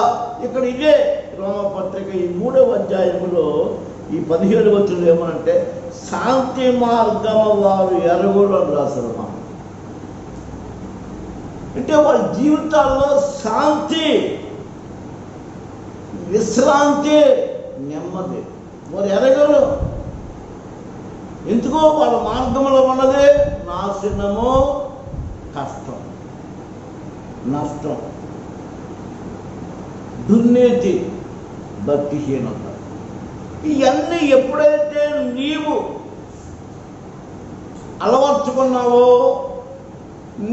ఇక్కడ ఇదే రోమపత్రిక ఈ 3వ అధ్యాయంలో ఈ 17వ వచనంలో ఏమనంటే శాంతి మార్గము వారు ఎరుగులు అని రాశారు. అంటే వాళ్ళ జీవితాల్లో శాంతి, విశ్రాంతి, నెమ్మది వారు ఎరగరు. ఎందుకో వాళ్ళ మార్గంలో ఉన్నదే నాశనము, కష్టం, నష్టం, దుర్నీతి, భక్తిహీనత. ఇవన్నీ ఎప్పుడైతే నీవు అలవర్చుకున్నావో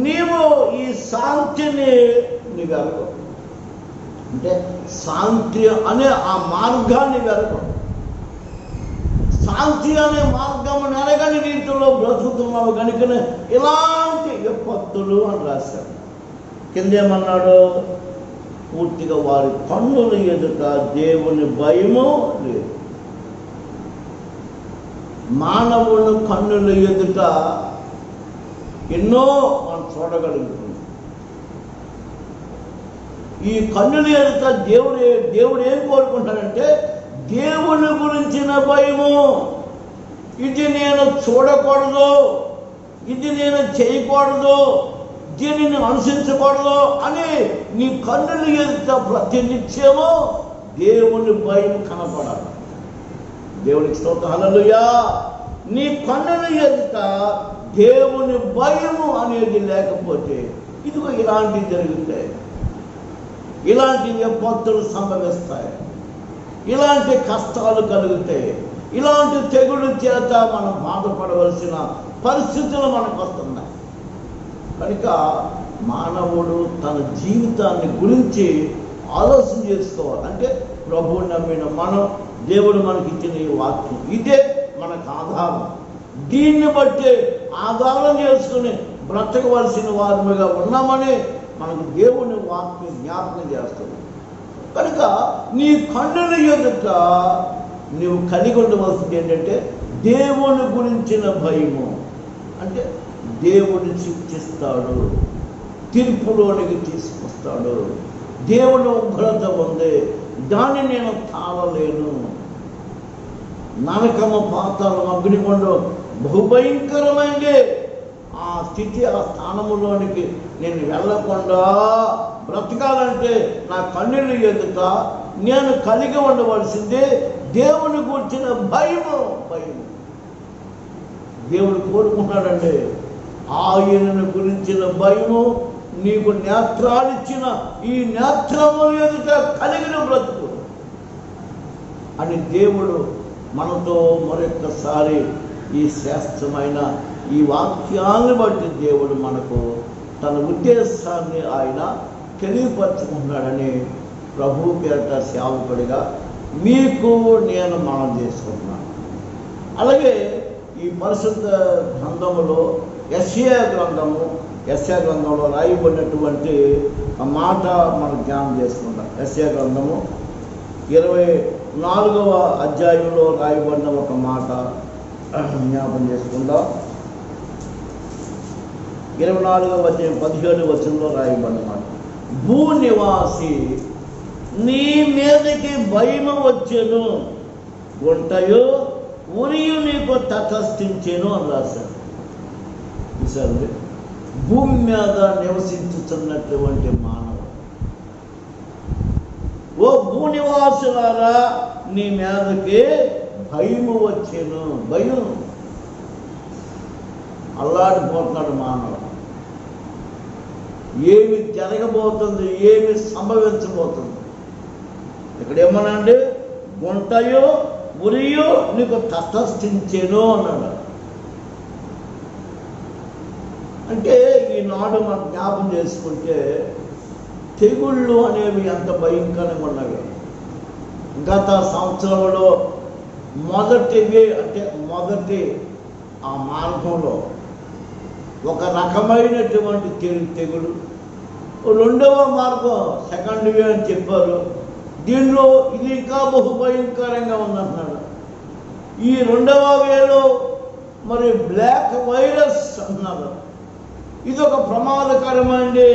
నీవు ఈ శాంతిని నీవు ఎరగవు. అంటే శాంతి అనే ఆ మార్గాన్ని వెరగవు. శాంతి అనే మార్గము నెరగని రీతిలో బ్రతుకుతున్నావు కనుకనే ఇలాంటి విపత్తులు అని రాశాడు. కిందేమన్నాడు? పూర్తిగా వారి కన్నుల ఎదుట దేవుని భయము లేదు. మానవుని కన్నుల ఎదుట ఎన్నో మనం చూడగలుగుతున్నాం. ఈ కన్నుల ఎదుట దేవుడు ఏం కోరుకుంటాడంటే దేవుని గురించిన భయము. ఇది నేను చూడకూడదు, ఇది నేను చేయకూడదు, దీనిని అనుసరించకూడదు అని నీ కన్నుల ఎదుట ప్రతి నిత్యము దేవుని భయం కనపడాలి. దేవునికి స్తోత్రం. హల్లెలూయా. నీ కన్నుల ఎదుట దేవుని భయము అనేది లేకపోతే ఇదిగో ఇలాంటివి జరుగుతాయి, ఇలాంటి విపత్తులు సంభవిస్తాయి, ఇలాంటి కష్టాలు కలుగుతాయి, ఇలాంటి తెగుళ్ళ చేత మనం బాధపడవలసిన పరిస్థితులు మనకు వస్తున్నాయి. కనుక మానవుడు తన జీవితాన్ని గురించి ఆలోచన చేసుకోవాలి. అంటే ప్రభువు నమ్మిన మనం, దేవుడు మనకిచ్చిన ఈ వాక్యం ఇదే మనకు ఆధారం. దీన్ని బట్టి ఆధారం చేసుకుని బ్రతకవలసిన వారముగా ఉన్నామని మనకు దేవుని వాక్యం జ్ఞాపకం చేస్తుంది. కనుక నీ కన్నుల ఎదుట నువ్వు కలిగి ఉండవలసింది ఏంటంటే దేవుని గురించిన భయము. అంటే దేవుడు శిక్షిస్తాడు, తీర్పులోనికి తీసుకొస్తాడు, దేవుని ఉగ్రత ఉంది, దాన్ని నేను తాళలేను, నరకము పాతాళం అగ్నిగుండం బహుభయంకరమైంది, ఆ స్థితి ఆ స్థానములోనికి నేను వెళ్ళకుండా బ్రతకాలంటే నా కన్నుల ఎదుట నేను కలిగి ఉండవలసిందే దేవుని గురించిన భయము. దేవుడు కోరుకున్నాడండి, ఆయనను గురించిన భయము. నీకు నేత్రాలిచ్చిన ఈ నేత్రము ఎదుట కలిగిన బ్రతుకు అని దేవుడు మనతో మరొక్కసారి ఈ శ్రేష్టమైన ఈ వాక్యాన్ని బట్టి దేవుడు మనకు తన ఉద్దేశాన్ని ఆయన తెలియపరచుకుంటున్నాడని ప్రభు పేరిట సేవకుడిగా మీకు నేను మనం చేసుకుంటున్నాను. అలాగే ఈ పరిశుద్ధ గ్రంథములో యెషయా గ్రంథంలో రాయబడినటువంటి ఆ మాట మనం ధ్యానం చేసుకుంటాం. యెషయా గ్రంథము 24వ అధ్యాయంలో రాయబడిన ఒక మాట జ్ఞాపం చేసుకుందాం. 24వ అధ్యాయం 17వ వచనంలో రాయబడిన మాట, భూనివాసి నీ మీదకి భయము వచ్చెను, గుంటయు ఉరియు నీకు తటస్థించెను అని రాశారు. చూసారు, భూమి మీద నివసించుతున్నటువంటి మానవుడు, ఓ భూనివాసులారా నీ మీదకి భయము వచ్చెను. భయం, అల్లాడిపోతున్నాడు మానవుడు. ఏమి జరగబోతుంది, ఏమి సంభవించబోతుంది. ఇక్కడ ఏమన్నాడు, గుంటయో ఉరియో నీకు తటస్థించెను అన్నాడు. అంటే ఈనాడు మనం జ్ఞాపం చేసుకుంటే తెగుళ్ళు అనేవి ఎంత భయంకరంగా ఉన్నవి. గత సంవత్సరంలో మొదటి ఆ మార్గంలో ఒక రకమైనటువంటి తెగులు, రెండవ మార్గం సెకండ్ వే అని చెప్పారు. దీనిలో ఇది ఇంకా బహుభయంకరంగా ఉందంటున్నాడు. ఈ రెండవ వేలో మరి బ్లాక్ వైరస్ అంటున్నారు. ఇది ఒక ప్రమాదకరమైంది.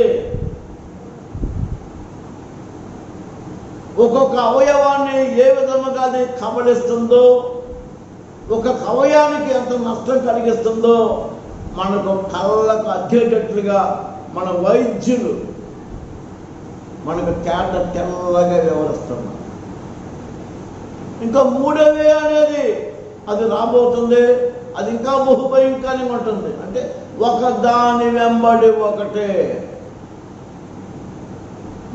ఒక్కొక్క అవయవాన్ని ఏ విధముగా అది కబళిస్తుందో, ఒక్కొక్క అవయానికి ఎంత నష్టం కలిగిస్తుందో మనకు కళ్ళకు అద్దేటట్లుగా మన వైద్యులు మనకు తెల్లగా వివరిస్తున్నారు. ఇంకా మూడవే అనేది అది రాబోతుంది, అది ఇంకా బహుభయంకరంగా ఉంటుంది. అంటే ఒక దాని వెంబడి ఒకటే.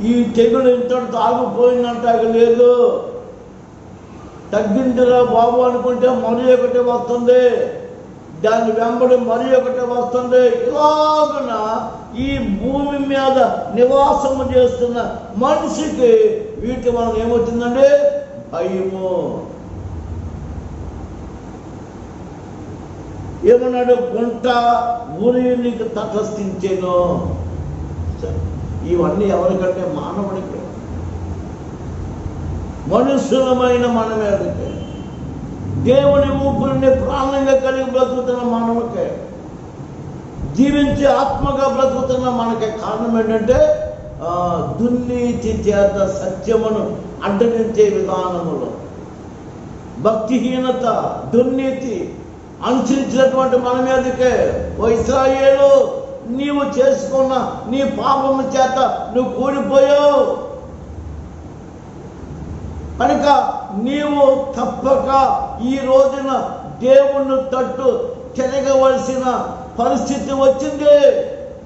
ఈ తెగులు ఇంతటితో ఆగిపోయిందంటే లేదు, తగ్గిందిరా బాబు అనుకుంటే మరి ఒకటి వస్తుంది, దాని వెంబడి మరి ఒకటి వస్తుంది. ఇలాగున ఈ భూమి మీద నివాసము చేస్తున్న మనిషికి వీటి వలన ఏమవుతుందండి, భయము. ఏమన్నాడు, గుంట ఊరి నీకు తటస్థించేను. ఇవన్నీ ఎవరికంటే మానవుడికి, మనుషులమైన మన మీదకే, దేవుని ఊపిరిని ప్రాణంగా కలిగి బ్రతుకుతున్న మానవుకే, జీవించి ఆత్మగా బ్రతుకుతున్న మనకే. కారణం ఏంటంటే దుర్నీతి చేత సత్యమును అడ్డగించే విధానములో భక్తిహీనత, దుర్నీతి అనుసరించినటువంటి మన మీదకే. ఓ ఇశ్రాయేలు, నీవు చేసుకున్న నీ పాపము చేత నువ్వు కూలిపోయావు కనుక నీవు తప్పక ఈ రోజున దేవుని తట్టు తిరగవలసిన పరిస్థితి వచ్చిందే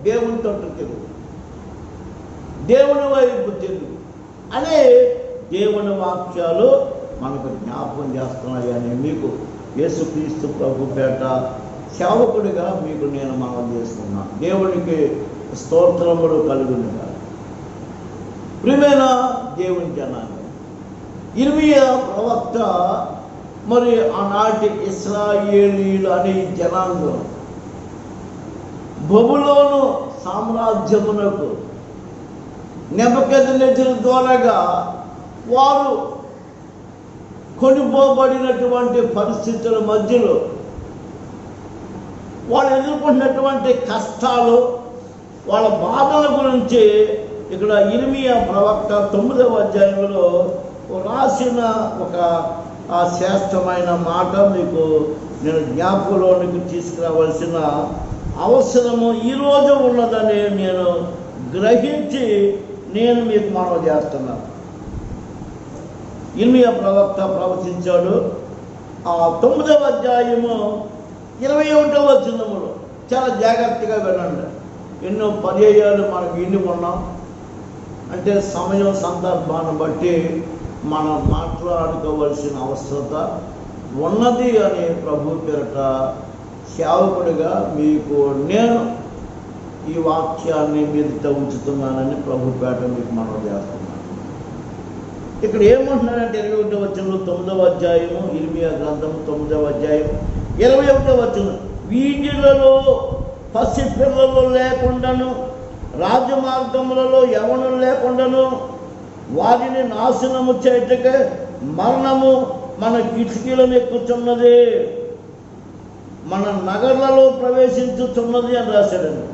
దేవుని తట్టు తెలుగు, దేవుని వైపు తెలుగు అనే దేవుని వాక్యాలు మనకు జ్ఞాపకం చేస్తున్నాయని మీకు యేసుక్రీస్తు ప్రభు పేట సేవకుడిగా మీకు నేను మనవి చేస్తున్నాను. దేవునికి స్తోత్రములు కలుగునుగా. ప్రియమైన దేవుని జనాంగం, ఇర్మీయా ప్రవక్త మరి ఆనాటి ఇశ్రాయేలీయులు అనే జనాంగం బబులోను సామ్రాజ్యమునకు నెబుకద్నెజరు ద్వారాగా వారు కొనిపోబడినటువంటి పరిస్థితుల మధ్యలో వాళ్ళు ఎదుర్కొంటున్నటువంటి కష్టాలు, వాళ్ళ బాధల గురించి ఇక్కడ ఇర్మీయా ప్రవక్త 9వ అధ్యాయంలో రాసిన ఒక శ్రేష్టమైన మాట మీకు నేను జ్ఞాపకంలోనికి తీసుకురావాల్సిన అవసరము ఈరోజు ఉన్నదని నేను గ్రహించి నేను మీకు మనవి చేస్తున్నాను. ఇర్మీయా ప్రవక్త ప్రవచించాడు. 9వ అధ్యాయము 21వ వచనములో చాలా జాగ్రత్తగా వినండి. ఎన్నో పర్యాయాలు మనం విని ఉన్నాం. అంటే సమయం సందర్భాన్ని బట్టి మనం మాట్లాడుకోవలసిన అవసరత ఉన్నది అని ప్రభు పేరట సేవకుడిగా మీకు నేను ఈ వాక్యాన్ని మీదట ఉంచుతున్నానని ప్రభు పేట మీకు మనవి చేస్తున్నాను. ఇక్కడ ఏమంటున్నారంటే 21వ వచనంలో 9వ అధ్యాయము ఇర్మీయా గ్రంథము 9వ అధ్యాయం 21వ వచనం, వీధులలో పసిపిల్లలు లేకుండాను రాజమార్గములలో యవనులు లేకుండాను వారిని నాశనము చేయటకే మరణము మన కిటికీలను ఎక్కుతున్నది, మన నగర్లలో ప్రవేశించుతున్నది అని రాశాడండి.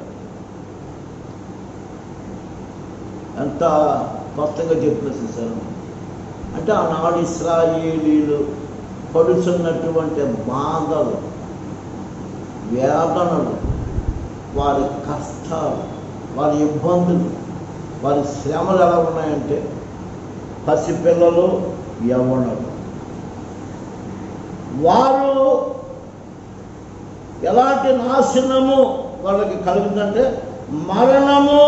ఎంత స్పష్టంగా చెప్పేసి సార్. అంటే ఆనాడు ఇశ్రాయేలీలు పడుతున్నటువంటి బాధలు, వేదనలు, వారి కష్టాలు, వారి ఇబ్బందులు, వారి శ్రమలు ఎలా ఉన్నాయంటే పసిపిల్లలు, యవ్వనులు వారు ఎలాంటి నాశనము వాళ్ళకి కలుగుతుందంటే మరణము.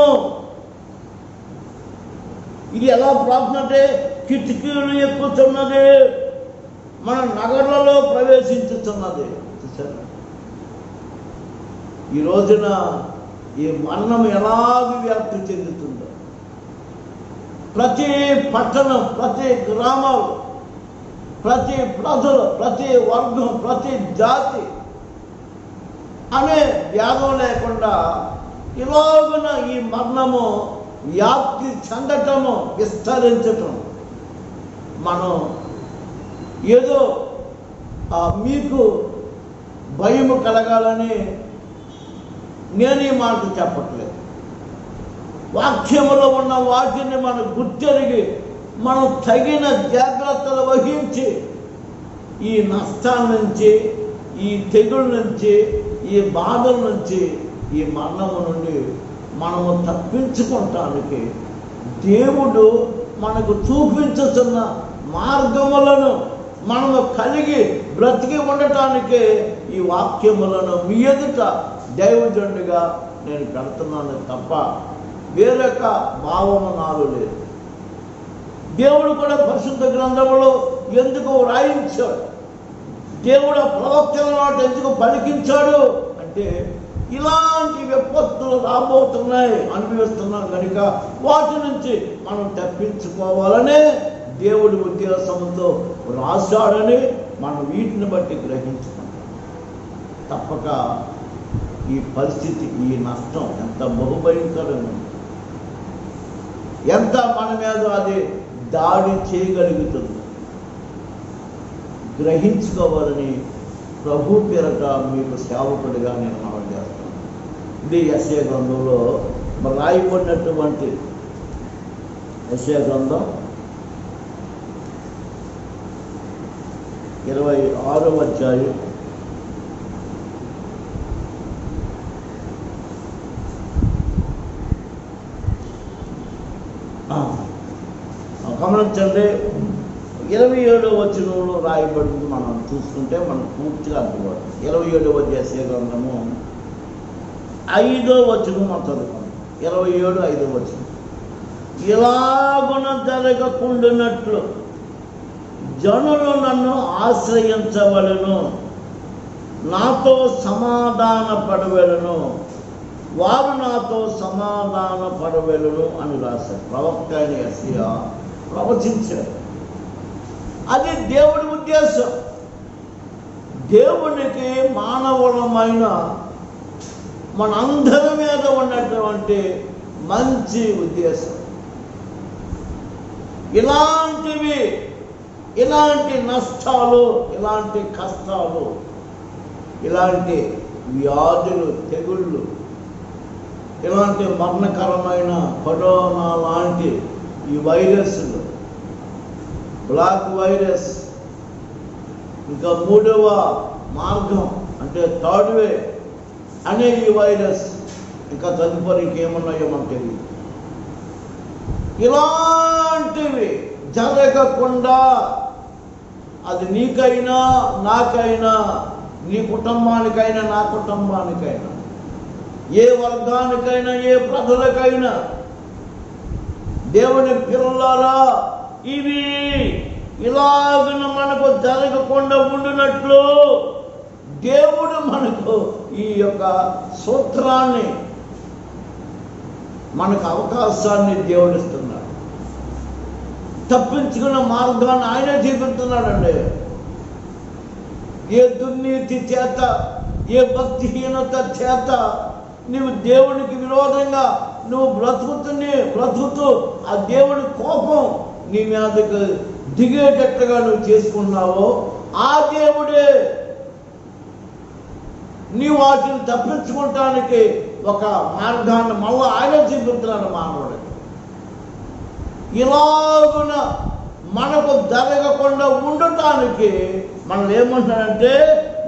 ఇది ఎలా ప్రాప్తంటే కిటికీలు ఎక్కుతున్నది, మన నగర్లలో ప్రవేశించుతున్నది. చూసారా ఈ రోజున ఈ మరణం ఎలాగ వ్యాప్తి చెందుతుందో ప్రతి పట్టణం, ప్రతి గ్రామం, ప్రతి ప్రజలు, ప్రతి వర్గం, ప్రతి జాతి అనే భేదం లేకుండా ఇలాగున ఈ మరణము వ్యాప్తి చెందటము, విస్తరించటం. మనం ఏదో మీకు భయము కలగాలని నేను ఈ మాట చెప్పట్లేదు. వాక్యములో ఉన్న వాటిని మనం గుర్తెరిగి మనం తగిన జాగ్రత్తలు వహించి ఈ నష్టాల నుంచి, ఈ తెగుళ్ళ నుంచి, ఈ బాధల నుంచి, ఈ మరణము నుండి మనము తప్పించుకోవటానికి దేవుడు మనకు చూపించుతున్న మార్గములను మనము కలిగి బ్రతికి ఉండటానికి ఈ వాక్యములను మీ ఎదుట దైవజనుడిగా నేను పెడుతున్నాను తప్ప వేరొక భావము నాలో లేదు. దేవుడు కూడా పరిశుద్ధ గ్రంథంలో ఎందుకు వ్రాయించాడు, దేవుడు ప్రవక్తల మాట ఎందుకు పలికించాడు అంటే ఇలాంటి విపత్తులు రాబోతున్నాయి, అనుభవిస్తున్నాం కనుక వాటి నుంచి మనం తప్పించుకోవాలనే దేవుడి ఉద్దేశంతో రాశాడని మనం వీటిని బట్టి గ్రహించుకుంటాం. తప్పక ఈ పరిస్థితి, ఈ నష్టం ఎంత బహుభయంకరంగా, ఎంత మన మీద అది దాడి చేయగలుగుతుంది గ్రహించుకోవాలని ప్రభు పేరట మీకు సేవకుడిగా నేను మనవి చేస్తాను. ఇది యెషయా గ్రంథంలో రాయబడినటువంటి యెషయా గ్రంథం 26వ అధ్యాయం 27వ వచనంలో రాయబడింది. మనం చూసుకుంటే మనం పూర్తిగా అర్థమవుతుంది. 27వ యెషయా గ్రంథము 5వ వచనం చదువుకోండి. 27, 5వ వచనం. ఇలాగున జరగకుండానట్లు జనులు నన్ను ఆశ్రయించవలను, నాతో సమాధాన పడవలను, వారు నాతో సమాధాన పడవలను అని రాశారు. ప్రవక్త అయిన యెషయా ప్రవచించారు. అది దేవుడి ఉద్దేశం. దేవునికి మానవులమైన మనందరి మీద ఉన్నటువంటి మంచి ఉద్దేశం. ఇలాంటి నష్టాలు, ఇలాంటి కష్టాలు, ఇలాంటి వ్యాధులు, తెగుళ్ళు, ఇలాంటి మరణకరమైన కరోనా లాంటి ఈ వైరస్లు, బ్లాక్ వైరస్, ఇంకా 3వ మార్గం అంటే థర్డ్ వే అనే ఈ వైరస్, ఇంకా తదుపరి ఇంకేమున్నాయో మనకు తెలియదు. ఇలాంటివి జరగకుండా అది నీకైనా, నాకైనా, నీ కుటుంబానికైనా, నా కుటుంబానికైనా, ఏ వర్గానికైనా, ఏ ప్రజలకైనా, దేవుని పిల్లలారా, ఇవి ఇలాగన మనకు జరగకుండా ఉండినట్లు దేవుడు మనకు ఈ యొక్క సూత్రాన్ని, మనకు అవకాశాన్ని దేవుడిస్తున్నాడు. తప్పించుకున్న మార్గాన్ని ఆయనే చూపిస్తున్నాడండి. ఏ దుర్నీతి చేత, ఏ భక్తిహీనత చేత నువ్వు దేవునికి విరోధంగా నువ్వు బ్రతుకుతూ ఆ దేవుని కోపం నీ మీదకు దిగేటట్టుగా నువ్వు చేసుకున్నావో ఆ దేవుడే నీ వాటిని తప్పించుకోవటానికి ఒక మార్గాన్ని మళ్ళీ ఆయన చూపిస్తున్నాడు మానవుడికి. ఇలాగున మనకు జరగకుండా ఉండటానికి మనం ఏమంటాడంటే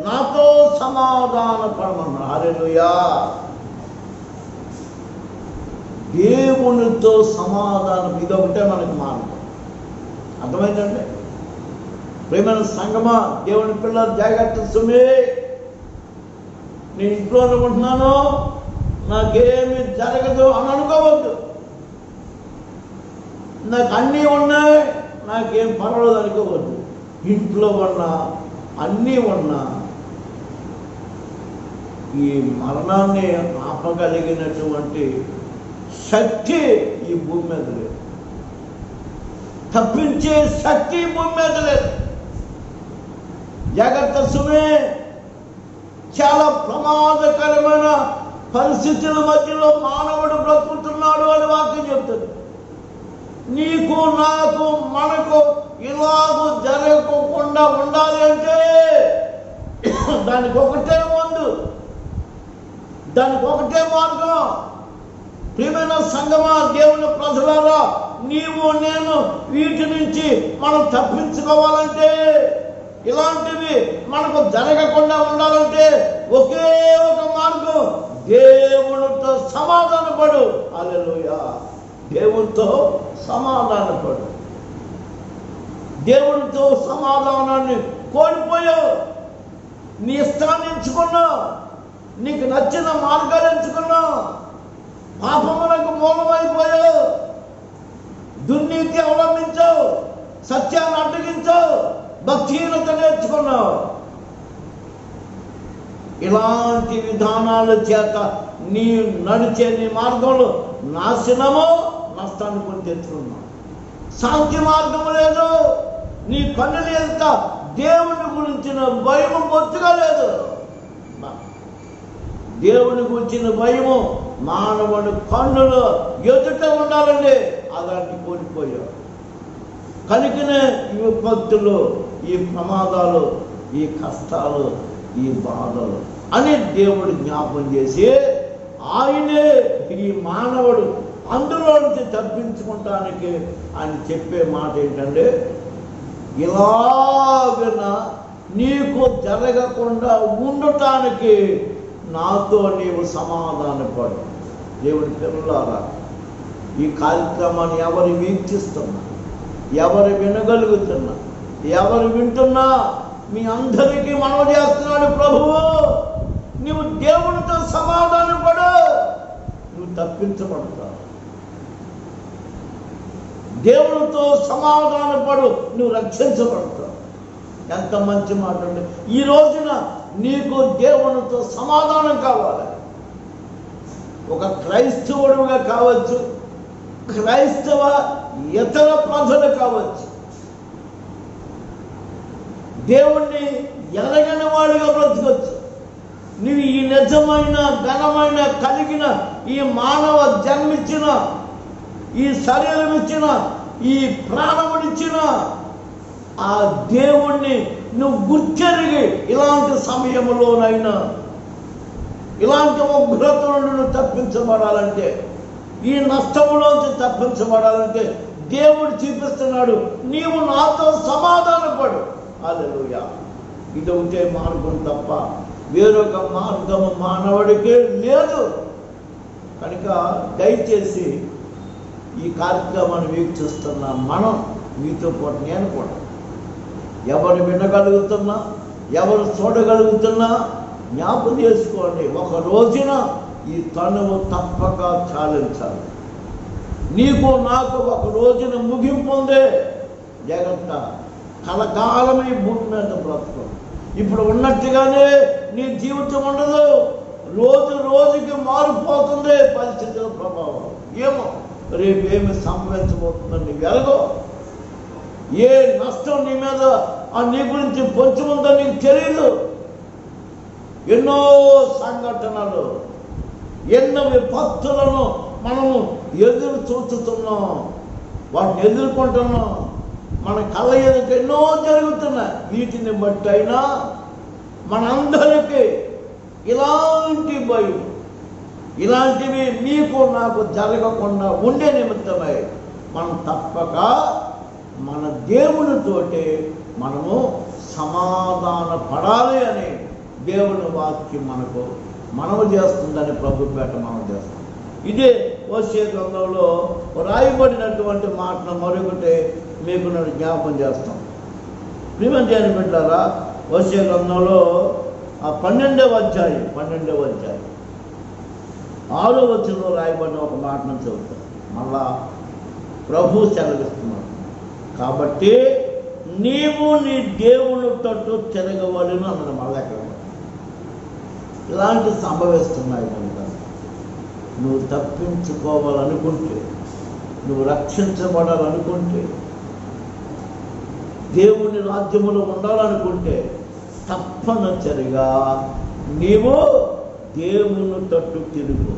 నాతో సమాధాన పడమన్నాడు. హల్లెలూయా. దేవునితో సమాధానం, ఇదొకటే మనకి మార్గం. అర్థమైందండి? ప్రేమైన సంగమా, దేవుని పిల్లలు జాగ్రత్త సుమే. నేను ఇంట్లో అనుకుంటున్నాను, నాకేమి జరగదు అని అనుకోవద్దు. నాకు అన్నీ ఉన్నాయి, నాకేం పర్వాలేదు అనుకోవద్దు. ఇంట్లో ఉన్నా, అన్నీ ఉన్నా, ఈ మరణాన్ని ఆపగలిగినటువంటి శక్తి ఈ భూమి మీద లేదు. తప్పించే శక్తి భూమి మీద లేదు. జాగ్రత్త సుమే. చాలా ప్రమాదకరమైన పరిస్థితుల మధ్యలో మానవుడు బ్రతుకుతున్నాడు అని వాక్యం చెప్తుంది. నీకు, నాకు, మనకు ఇలాగూ జరగకుండా ఉండాలి అంటే దానికి ఒకటే ముందు, దానికి ఒకటే మార్గం. ప్రియమైన సంగమా, దేవుని ప్రజలారా, నీవు నేను వీటి నుంచి మనం తప్పించుకోవాలంటే, ఇలాంటివి మనకు జరగకుండా ఉండాలంటే ఒకే ఒక మార్గం, దేవునితో సమాధానపడు. హల్లెలూయా. దేవునితో సమాధానపడు. దేవునితో సమాధానాన్ని కోల్పోయావు. నీ ఇష్టాన్ని ఎంచుకున్నావు, నీకు నచ్చిన మార్గాలు ఎంచుకున్నావు, పాపమునకు మూలమైపోయావు, దుర్నీతి అవలంబించావు, సత్యాన్ని అడ్డగించావు, భక్తిహీనత నేర్చుకున్నావు. ఇలాంటి విధానాల చేత నీ నడిచే నీ మార్గంలో నాశనము, నష్టాన్ని కొని తెచ్చుకున్నావు. శాంతి మార్గము లేదు. నీ కన్నుల ఎంత దేవుని గురించిన భయము బొత్తుగా లేదు. దేవుని గురించిన భయము మానవుని కన్నులు ఎదుట ఉండాలండి. అలాంటి కోల్పోయావు. కనుకనే ఈ విపత్తులు, ఈ ప్రమాదాలు, ఈ కష్టాలు, ఈ బాధలు అని దేవుడు జ్ఞాపం చేసి ఆయనే ఈ మానవుడు అందులో నుంచి తప్పించుకుంటానికి ఆయన చెప్పే మాట ఏంటంటే, ఇలాగన నీకు జరగకుండా ఉండటానికి నాతో నీవు సమాధానపడు. దేవుడి పిల్లలారా, ఈ కార్యక్రమాన్ని ఎవరు వీక్షిస్తున్నా, ఎవరు వినగలుగుతున్నా, ఎవరు వింటున్నా, మీ అందరికీ మనవి చేస్తున్నాడు ప్రభువు, నీవు దేవునితో సమాధానపడు, నువ్వు తప్పించబడతావు. దేవునితో సమాధానపడు, నువ్వు రక్షించబడతావు. ఎంత మంచి మాట అండి. ఈ రోజున నీకు దేవునితో సమాధానం కావాలి. ఒక క్రైస్తవుడుగా కావచ్చు, క్రైస్తవ ఇతర ప్రజలు కావచ్చు, దేవుణ్ణి ఎరగని వాడిగా బ్రతకొచ్చు. నువ్వు ఈ నిజమైన ఘనమైన కలిగిన ఈ మానవ జన్మిచ్చిన, ఈ శరీరం ఇచ్చిన, ఈ ప్రాణమునిచ్చిన ఆ దేవుణ్ణి నువ్వు గుర్తెరిగి ఇలాంటి సమయంలోనైనా ఇలాంటి ఉగ్రత నుండి నువ్వు తప్పించబడాలంటే, ఈ నష్టంలోంచి తప్పించబడాలంటే దేవుడు చూపిస్తున్నాడు, నీవు నాతో సమాధానపడు. హల్లెలూయా. ఇది ఒకటే మార్గం తప్ప వేరొక మార్గము మానవుడికి లేదు. కనుక దయచేసి ఈ కార్యక్రమాన్ని వీక్షిస్తున్న మనం, మీతో పాటు నేను కూడా, ఎవరు వినగలుగుతున్నా, ఎవరు చూడగలుగుతున్నా జ్ఞాపకం చేసుకోండి, ఒక రోజున ఈ తనువు తప్పక చాలించాలి. నీకు నాకు ఒక రోజున ముగింపు ఉంది. జాగ్రత్త, కలకాలం ఈ భూమి మీద బ్రతుకు. ఇప్పుడు ఉన్నట్టుగానే నీ జీవితం ఉండదు. రోజు రోజుకి మారిపోతుంది పరిస్థితుల ప్రభావం. ఏమో రేపేమి సంభవించబోతుందని నీకు ఎలాగో, ఏ నష్టం నీ మీద నీ గురించి పొంచుందో నీకు తెలియదు. ఎన్నో సంఘటనలు, ఎన్నో విపత్తులను మనము ఎదురు చూస్తున్నాం, వాటిని ఎదుర్కొంటున్నాం. మన కళ్ళ ఎదుట ఎన్నో జరుగుతున్నాయి. వీటిని బట్టి అయినా మనందరికీ ఇలాంటి భయం, ఇలాంటివి నీకు నాకు జరగకుండా ఉండే నిమిత్తమై మనం తప్పక మన దేవునితోటి మనము సమాధాన పడాలి అని దేవుని వాక్యం మనకు మనము చేస్తుందని ప్రభుపేట మనం చేస్తాం. ఇదే హోషేయ గ్రంథంలో రాయబడినటువంటి మాటను మరొకటి మీకు నేను జ్ఞాపకం చేస్తాం. ప్రియమైన బిడ్డలారా, హోషేయ గ్రంథంలో 12వ అధ్యాయం 6వ వచనంలో రాయబడిన ఒక మాటను చదువుతాం. మళ్ళా ప్రభు సెలవిస్తున్నాడు, కాబట్టి నీవు నీ దేవుని తట్టు తిరగవలెను అన్నది. మళ్ళా ఇలాంటి సంభవిస్తున్నాయి కనుక నువ్వు తప్పించుకోవాలనుకుంటే, నువ్వు రక్షించబడాలనుకుంటే, దేవుని రాజ్యములో ఉండాలనుకుంటే తప్పనిసరిగా నీవు దేవుని తట్టు తిరుగు.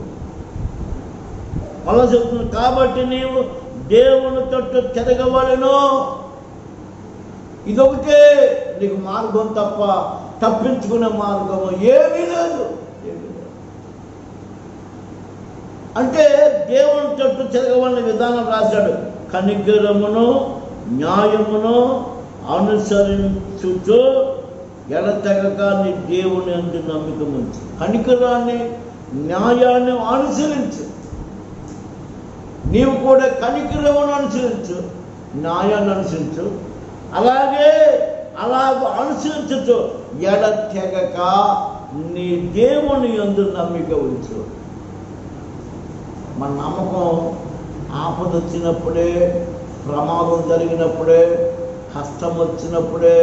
అలా చెప్తుంది, కాబట్టి నీవు దేవుని తట్టు తిరగవలెను. ఇదొకటే నీకు మార్గం తప్ప తప్పించుకునే మార్గము ఏమీ లేదు. అంటే దేవుని తట్టు తిరగవలన విధానం రాశాడు. కనికరమును న్యాయమును అనుసరించుచు ఎడతెగక నీ దేవుని అందు నమ్మిక ఉంచు. కనికరాన్ని న్యాయాన్ని అనుసరించు. నీవు కూడా కనికరమును అనుసరించు, న్యాయాన్ని అనుసరించు. అలాగే అనుసరించు, ఎడతెగక నీ దేవుని యందు నమ్మిక ఉంచు. మన నమ్మకం ఆపద వచ్చినప్పుడే, ప్రమాదం జరిగినప్పుడే, కష్టం వచ్చినప్పుడే,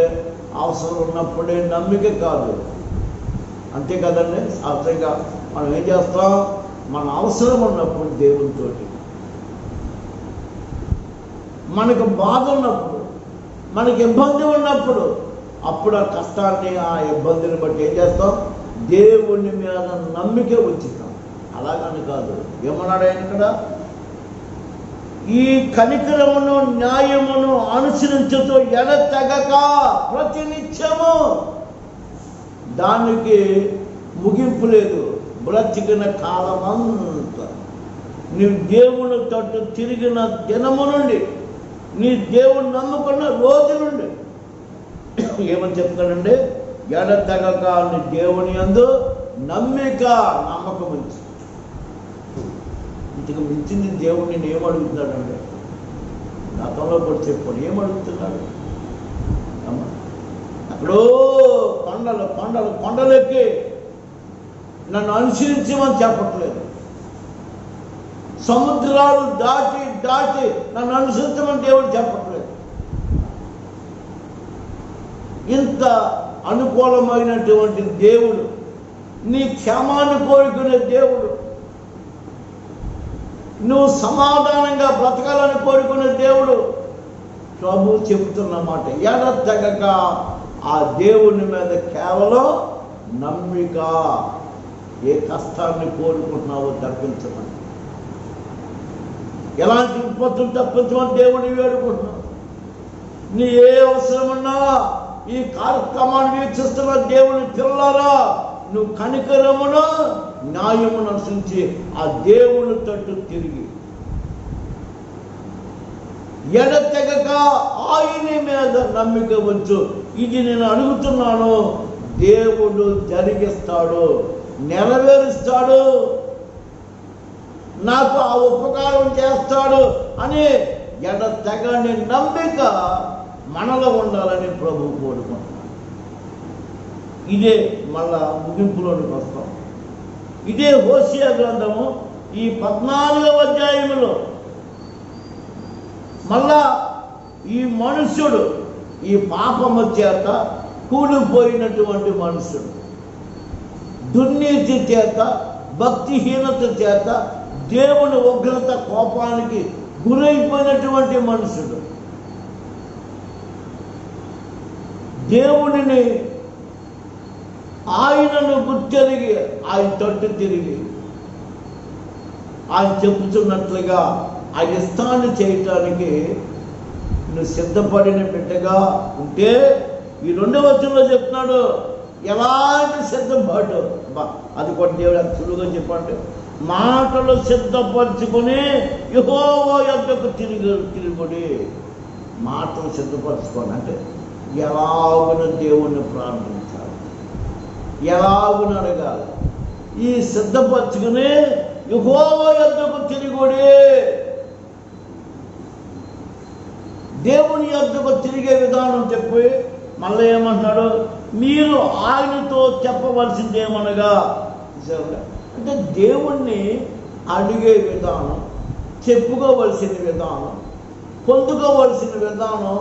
అవసరం ఉన్నప్పుడే నమ్మిక కాదు. అంతే కదండి. సాధారణంగా మనం ఏం చేస్తాం, మన అవసరం ఉన్నప్పుడు దేవునితో, మనకు బాధ ఉన్నప్పుడు, మనకి ఇబ్బంది ఉన్నప్పుడు, అప్పుడు ఆ కష్టాన్ని, ఆ ఇబ్బందిని బట్టి ఏం చేస్తాం, దేవుని మీద నమ్మిక ఉంచుతాం. అలాగని కాదు. ఏమన్నాడు ఆయన ఇక్కడ, ఈ కనికరమును న్యాయమును అనుసరించుతూ ఎడతెగక ప్రతినిత్యము. దానికి ముగింపు లేదు. బ్రతికిన కాలమంతా నీవు దేవుని తట్టు తిరిగిన దినము నుండి, నీ దేవుని నమ్ముకున్న రోజు నుండి ఏమని చెప్తాడండి, ఎడతెగక నీ దేవుని యందు నమ్మకం ఉంచు. ఇంతకు మించింది దేవుడు నేను ఏమడుగుతున్నాడండి? గతంలో కూడా చెప్పాడు, ఏమడుగుతున్నాడు? అక్కడో కొండలెక్కి నన్ను అనుసరించమని చెప్పట్లేదు. సముద్రాలు దాటి దాటి నన్ను అనుసరించమని దేవుడు చెప్పట్లేదు. ఇంత అనుకూలమైనటువంటి దేవుడు, నీ క్షేమాన్ని కోరుకునే దేవుడు, నువ్వు సమాధానంగా బ్రతకాలని కోరుకునే దేవుడు ప్రభు చెబుతున్నమాట, ఎడతెగక ఆ దేవుని మీద కేవలం నమ్మిక. ఏ కష్టాన్ని కోరుకుంటున్నావో తప్పించమని, ఎలాంటి విపత్తులు తప్పించమని దేవుడిని వేడుకుంటున్నావు. నీ ఏ అవసరమన్నా ఈ కార్యక్రమాన్ని వీక్షిస్తున్న దేవుని పిల్లలారా, నువ్వు కనికరమును న్యాయమును అనుసరించి ఆ దేవుని తట్టు తిరిగి ఎడతెగక ఆయన మీద నమ్మిక ఉంచు. ఇది నేను అడుగుతున్నాను, దేవుడు జరిగిస్తాడు, నెరవేరుస్తాడు, నాకు ఆ ఉపకారం చేస్తాడు అని ఎడతెగని నమ్మిక మనలో ఉండాలని ప్రభు కోరుకుంటున్నాడు. ఇదే మళ్ళా ముగింపులోనికి వస్తాం. ఇదే హోషేయ గ్రంథము ఈ 14వ అధ్యాయంలో మళ్ళా ఈ మనుష్యుడు ఈ పాపము చేత కూలిపోయినటువంటి మనుషుడు, దుర్నీతి చేత భక్తిహీనత చేత దేవుని ఉగ్రత కోపానికి గురైపోయినటువంటి మనుషుడు, దేవుడిని ఆయనను గుర్తెరిగి ఆయన తట్టు తిరిగి ఆయన చెప్పుతున్నట్లుగా ఆ ఇష్టాన్ని చేయటానికి నువ్వు సిద్ధపడిన బిడ్డగా ఉంటే, ఈ 2వ వచనంలో చెప్తున్నాడు ఎలాంటి సిద్ధపాటు. అది కూడా దేవుడు అంత సులువుగా చెప్పండి, మాటలు సిద్ధపరచుకొని యెహోవా యొద్దకు తిరుగుడి. మాటలు సిద్ధపరచుకోండి అంటే ఎలాగున దేవుణ్ణి ప్రార్థించాలి, ఎలాగున అడగాలి. ఈ సిద్ధపరచుకుని యెహోవా యొద్దకు తిరుగుడి. దేవుని యొద్దకు తిరిగే విధానం చెప్పి మళ్ళీ ఏమంటున్నాడు, మీరు ఆయనతో చెప్పవలసిందేమనగా. అంటే దేవుణ్ణి అడిగే విధానం, చెప్పుకోవలసిన విధానం, పొందుకోవలసిన విధానం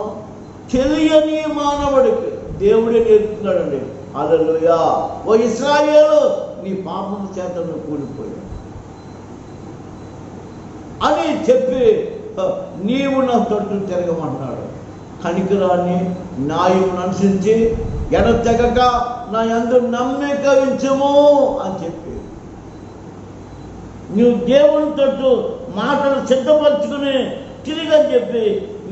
తెలియని మానవుడికి దేవుడే నేర్పుతున్నాడండి. హల్లెలూయా. ఓ ఇశ్రాయేలు, నీ పాపం చేత నువ్వు కూలిపోయావు అని చెప్పి నీవు నా తట్టు తిరగమంటున్నాడు. కనికరాన్ని న్యాయమును అనుసరించి ఎడతెగక నా యందు నమ్మిక ఉంచుము అని చెప్పి నువ్వు దేవుని తట్టు మాటలు సిద్ధపరచుకుని తిరిగని చెప్పి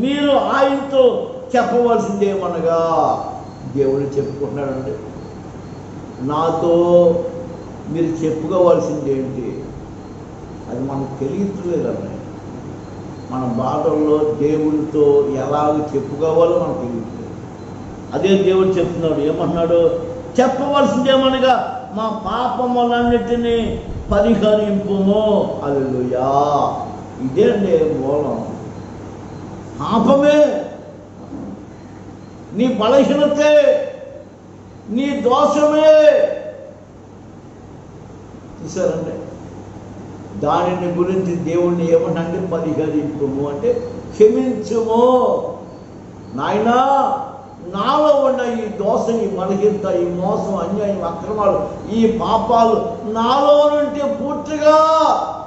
మీరు ఆయనతో చెప్పవలసిందేమనగా దేవుడు చెప్పుకుంటున్నాడండి. నాతో మీరు చెప్పుకోవాల్సింది ఏంటి? అది మనకు తెలియట్లేదండి. మన బాధల్లో దేవుడితో ఎలాగ చెప్పుకోవాలో మనకు తెలియట్లేదు. అదే దేవుడు చెప్తున్నాడు, ఏమంటున్నాడు, చెప్పవలసిందేమనగా మా పాపములన్నిటినీ పరిహరింపుము. హల్లెలూయా. ఇదే అండి మూలం. పాపమే, నీ బలహీనతే, నీ దోషమే. చూసారండి, దానిని గురించి దేవుణ్ణి ఏమనంటే పరిహరింపుము అంటే క్షమించుము. నాయనా, నాలో ఉన్న ఈ దోషం, ఈ బలహీనత, ఈ మోసం, అన్యాయం, అక్రమాలు, ఈ పాపాలు నాలో నుండి పూర్తిగా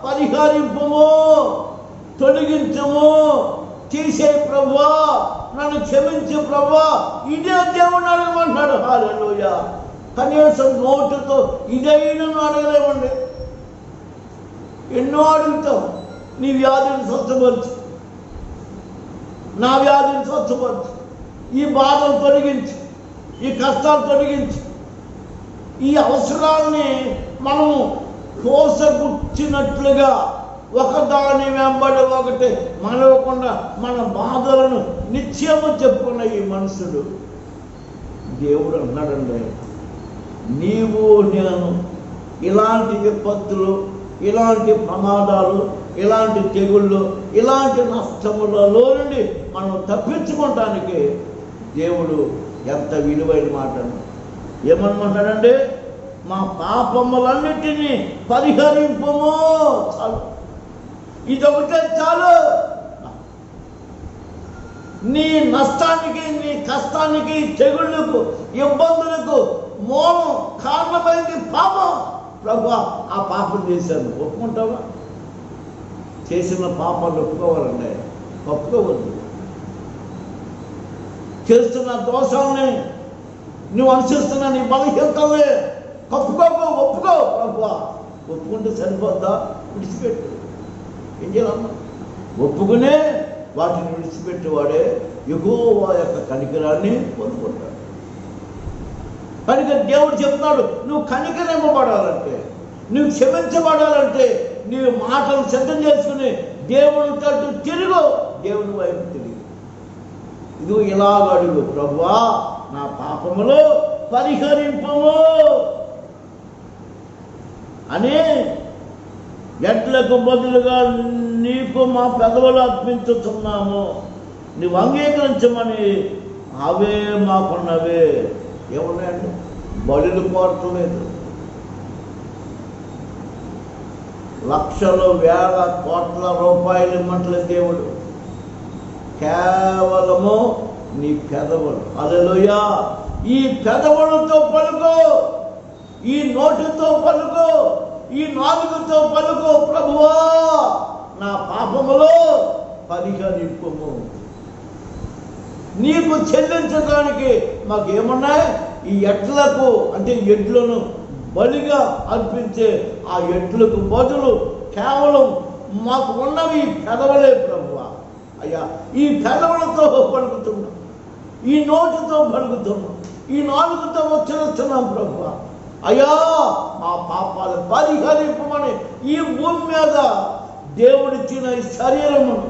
పరిహరింపుము, తొలగించము, తీసే ప్రభువా, నన్ను క్షమించు ప్రభువా. ఇదే దేవుణ్ణి అడగమంటాడు. హల్లెలూయా. కనీసం నోటుతో ఇదైనా అడగలేమండి. ఎన్నో అడుగుతాం, నీ వ్యాధిని స్వచ్ఛపరచు, నా వ్యాధిని స్వచ్ఛపరచు, ఈ బాధలు తొలగించు, ఈ కష్టాలు తొలగించు. ఈ అవసరాన్ని మనము కోసగుచ్చినట్లుగా ఒకదాని వెంబడి ఒకటి మనవకుండా మన బాధలను నిత్యము చెప్పుకున్న ఈ మనుషుడు దేవుడు అన్నాడండి, నీవు నేను ఇలాంటి విపత్తులు, ఇలాంటి ప్రమాదాలు, ఇలాంటి తెగుళ్ళు, ఇలాంటి నష్టములలో నుండి మనం తప్పించుకోవటానికి దేవుడు ఎంత విలువైన మాట. ఏమనుకుంటాడంటే, మా పాపములన్నిటినీ పరిహరింపుము. చాలు, ఇదొకటే చాలు. నీ నష్టానికి, నీ కష్టానికి, తెగుళ్ళకు, ఇబ్బందులకు మూలం కారణమైంది పాపం. ప్రభువా, ఆ పాపం చేశాను, ఒప్పుకుంటావా? చేసిన పాపాలు ఒప్పుకోవాలండి, ఒప్పుకోవద్దు. చేస్తున్న దోషాలని, నువ్వు అనుసరిస్తున్న నీ బలహీనతల్ని ఒప్పుకోకు, ఒప్పుకో. ప్రభువా, ఒప్పుకుంటే సరిపోద్దా? విడిచిపెట్టు. ఏం చేయాలమ్మా? ఒప్పుకునే వాటిని విడిచిపెట్టేవాడే యెహోవా యొక్క కనికరాన్ని పొందుకుంటాడు. కనుక దేవుడు చెప్తున్నాడు, నువ్వు కనికరింపబడాలంటే, నువ్వు క్షమించబడాలంటే నీవు మాటలు సిద్ధం చేసుకుని దేవుని తట్టు తిరుగు, దేవుని వైపు తిరిగి ఇదిగో ఇలాగ అడుగు, ప్రభువా నా పాపములు పరిహరింపము అని. ఎడ్లకు బదులుగా నీకు మా పెదవులు అర్పించుతున్నాము, నువ్వు అంగీకరించమని అవే మాకున్నవే. ఏమున్నాయండి? బలులు కోరట్లేదు. లక్షలు, వేల, కోట్ల రూపాయలు ఇమ్మంటలే దేవుడు, కేవలము నీ పెదవులు. హల్లెలూయా. ఈ పెదవులతో పలుకు, ఈ నోటితో పలుకు, ఈ నాలుగుతో పలుకు, ప్రభువా నా పాపములు పరిహరింపుము. నీకు చెల్లించడానికి మాకేమున్నాయి? ఈ ఎడ్లకు, అంటే ఎడ్లను బలిగా అర్పించే ఆ ఎడ్లకు బదులు కేవలం మాకు ఉన్నవి పెదవులే ప్రభువా. అయ్యా, ఈ పెదవులతో పలుకుతున్నాం, ఈ నోటితో పలుకుతున్నాం, ఈ నాలుగుతో ఉచ్చరిస్తున్నాం ప్రభువా. అయ్యా, మా పాపాలు పరిహరింపమని ఈ భూమి మీద దేవుడిచ్చిన ఈ శరీరమును,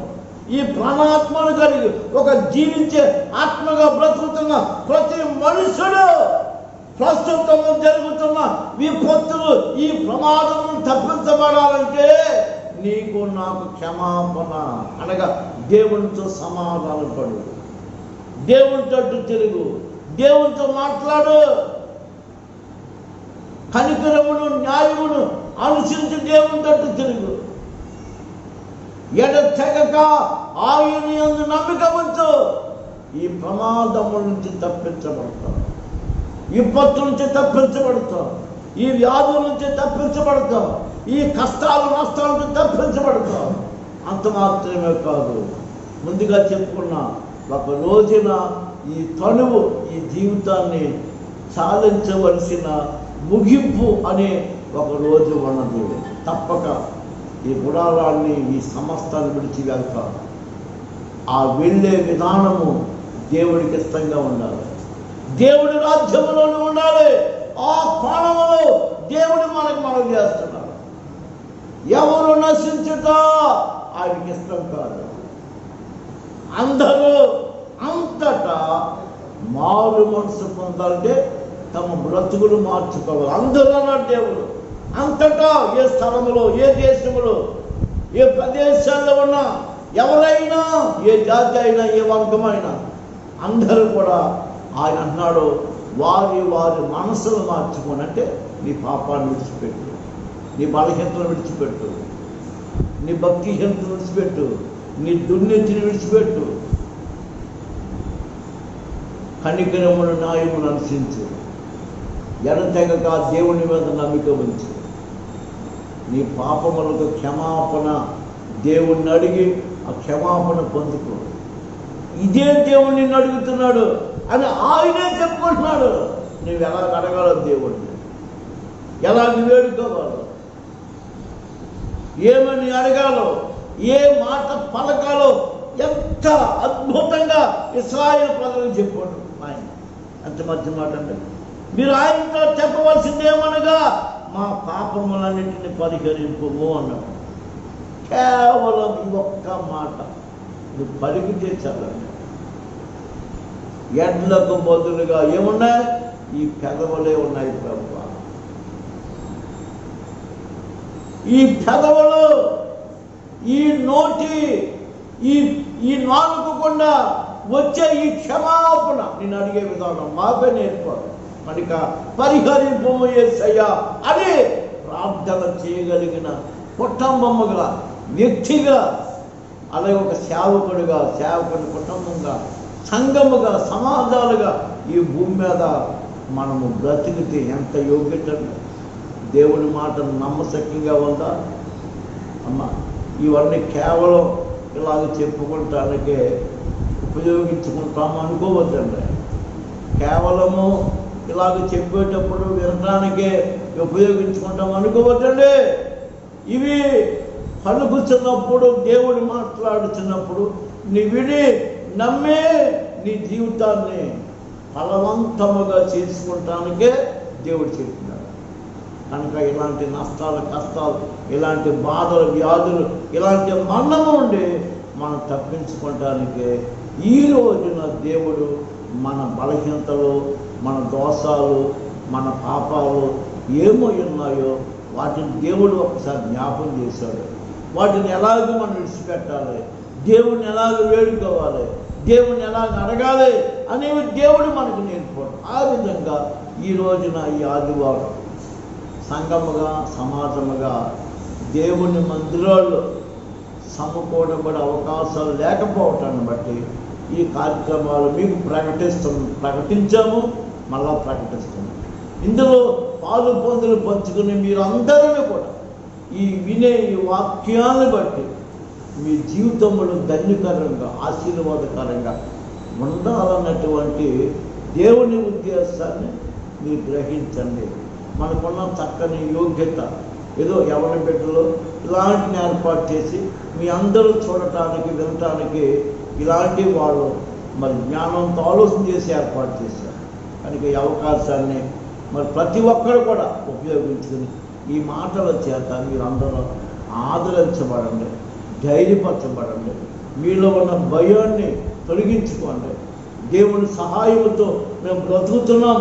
ఈ ప్రాణాత్మను కలిగి ఒక జీవించే ఆత్మగా బ్రతుకుతున్న ప్రతి మనుషుడు ప్రస్తుతం జరుగుతున్న విపత్తులు, ఈ ప్రమాదమును తప్పించబడాలంటే నీకు నాకు క్షమాపణ అనగా దేవునితో సమాధానం పడు, దేవునితో తిరుగు, దేవునితో మాట్లాడు. కనికరమును, న్యాయమును అనుసరించి దేవునితో తిరుగు. ఎడతెగక ఆయన యందు నమ్మిక ఉంచు. ఈ ప్రమాదముల నుంచి తప్పించబడతాం, విపత్తు నుంచి తప్పించబడతాం, ఈ వ్యాధుల నుంచి తప్పించబడతాం, ఈ కష్టాలు, నష్టాల నుంచి తప్పించబడతాం. అంత మాత్రమే కాదు, ముందుగా చెప్పుకున్న ఒక రోజున ఈ తనువు, ఈ జీవితాన్ని సాధించవలసిన ముగింపు అనే ఒక రోజు ఉన్నది. తప్పక ఈ గుడారాన్ని, ఈ సమస్తాన్ని విడిచి వెళ్తాం. ఆ వెళ్ళే విధానము దేవుడికి ఇష్టంగా ఉండాలి, దేవుడి రాజ్యంలోనే ఉండాలి. ఆ కోణములో దేవుడు మనం చేస్తున్నాడు. ఎవరు నశించుట ఆయనకి ఇష్టం కాదు. అందరూ అంతటా మారు మనసు పొందాలంటే తమ బ్రతుకులు మార్చుకోవాలి. అందరూ అన్నాడు దేవుడు. అంతటా, ఏ స్థలములో, ఏ దేశములో, ఏ ప్రదేశాల్లో ఉన్నా ఎవరైనా, ఏ జాతి అయినా, ఏ వర్గమైనా అందరూ కూడా ఆయన అన్నాడు, వారి వారి మనసును మార్చుకోని. అంటే నీ పాపాన్ని విడిచిపెట్టు, నీ బలహీనతను విడిచిపెట్టు, నీ భక్తిహీనతను విడిచిపెట్టు, నీ దుర్నీతిని విడిచిపెట్టు, కనికరమును, న్యాయమును అనుసరించు. ఎడతెగక దేవుని మీద నమ్మిక ఉంచు. నీ పాపములకు క్షమాపణ దేవుణ్ణి అడిగి ఆ క్షమాపణ పొందుకో. ఇదే దేవుడు నిన్ను అడుగుతున్నాడు అని ఆయనే చెప్పుకుంటున్నాడు. నువ్వు ఎలా అడగాలో దేవుడిని, ఎలా వేడుకోవాలో, ఏమని అడగాలో, ఏ మాట పలకాలో ఎంత అద్భుతంగా ఇశ్రాయేలు ప్రజలకు చెప్పాడు ఆయన. అంత మంచి మాట అంటే మీరు ఆయనతో చెప్పవలసిందేమనగా మా పాపములన్నింటినీ పరిహరింపము అన్నాడు. కేవలం ఈ ఒక్క మాట నువ్వు పలికితే చాలండి. ఎడ్లకు బదులుగా ఏమున్నాయి? ఈ పెదవులే ఉన్నాయి ప్రభువా. ఈ పెదవులు, ఈ నోటి, ఈ నాలుగు గుండా వచ్చే ఈ క్షమాపణ నేను అడిగే విధానం మాపై నేర్పాడు. కనుక పరిహరింపము యేసయ్యా అని ప్రార్థన చేయగలిగిన కుటుంబముగా, వ్యక్తిగా, అలాగే ఒక సేవకుడిగా, సేవకుడి కుటుంబంగా, సంఘముగా, సమాజాలుగా ఈ భూమి మీద మనము బ్రతికితే ఎంత యోగ్యత. దేవుని మాటను నమ్మశక్యంగా ఉందా అమ్మ? ఇవన్నీ కేవలం ఇలాగ చెప్పుకుంటానికే ఉపయోగించుకుంటాము అనుకోవద్దండి. కేవలము ఇలాగ చెప్పేటప్పుడు వినటానికే ఉపయోగించుకుంటాం అనుకోవద్దండి. ఇవి పలుకుతున్నప్పుడు, దేవుడు మాట్లాడుతున్నప్పుడు నీ విని నమ్మి నీ జీవితాన్ని ఫలవంతముగా చేసుకుంటానికే దేవుడు చెప్తున్నాడు. కనుక ఇలాంటి నష్టాలు, కష్టాలు, ఇలాంటి బాధలు, వ్యాధులు, ఇలాంటి మరణము నుండి మనం తప్పించుకోవటానికే ఈ రోజున దేవుడు మన బలహీనతలు, మన దోషాలు, మన పాపాలు ఏమో ఉన్నాయో వాటిని దేవుడు ఒకసారి జ్ఞాపం చేశాడు. వాటిని ఎలాగ మనం విడిచిపెట్టాలి, దేవుడిని ఎలాగ వేడుకోవాలి, దేవుడిని ఎలాగ అడగాలి అనేవి దేవుడు మనకు నేర్పుతాడు. ఆ విధంగా ఈ రోజున ఈ ఆదివారం సంఘముగా, సమాజముగా దేవుని మందిరాల్లో సమకూడబడే అవకాశాలు లేకపోవటాన్ని బట్టి ఈ కార్యక్రమాలు మీకు ప్రకటించాము, మళ్ళా ప్రకటిస్తున్నాము. ఇందులో పాలు పొందులు పంచుకుని మీరు అందరూ కూడా ఈ వినే ఈ వాక్యాన్ని బట్టి మీ జీవితంలో ధన్యకరంగా, ఆశీర్వాదకరంగా ఉండాలన్నటువంటి దేవుని ఉద్దేశాన్ని మీరు గ్రహించండి. మనకున్న చక్కని యోగ్యత ఏదో ఎవరి బిడ్డలో ఇలాంటిని ఏర్పాటు చేసి మీ అందరూ చూడటానికి, వినటానికి ఇలాంటి వాళ్ళు మరి జ్ఞానంతో ఆలోచన చేసి ఏర్పాటు చేశారు. కనుక ఈ అవకాశాన్ని మరి ప్రతి ఒక్కరు కూడా ఉపయోగించుకుని ఈ మాటల చేత మీరందరూ ఆదరించబడండి, ధైర్యపరచబడండి, మీలో ఉన్న భయాన్ని తొలగించుకోండి. దేవుని సహాయంతో మేము బ్రతుకుతున్నాం,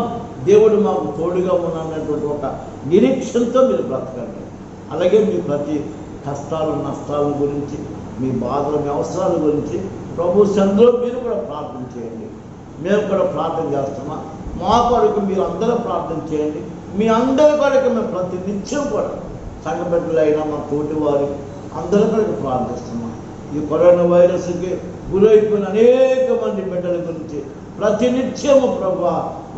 దేవుడు మాకు తోడుగా ఉన్నానటువంటి ఒక నిరీక్షణతో మీరు బ్రతకండి. అలాగే మీ ప్రతి కష్టాలు, నష్టాల గురించి, మీ బాధల, మీ అవసరాల గురించి ప్రభు సన్నిధిలో మీరు కూడా ప్రార్థన చేయండి. మేము కూడా ప్రార్థన చేస్తున్నాం. మా కొరకు మీరు అందరూ ప్రార్థన చేయండి. మీ అందరి కొరకు మేము ప్రతి నిత్యం కూడా సంఘ బిడ్డలైనా మా తోటి వారు అందరి కొరకు ప్రార్థిస్తున్నాం. ఈ కరోనా వైరస్కి గురైపోయిన అనేక మంది బిడ్డల గురించి ప్రతి నిత్యము ప్రభు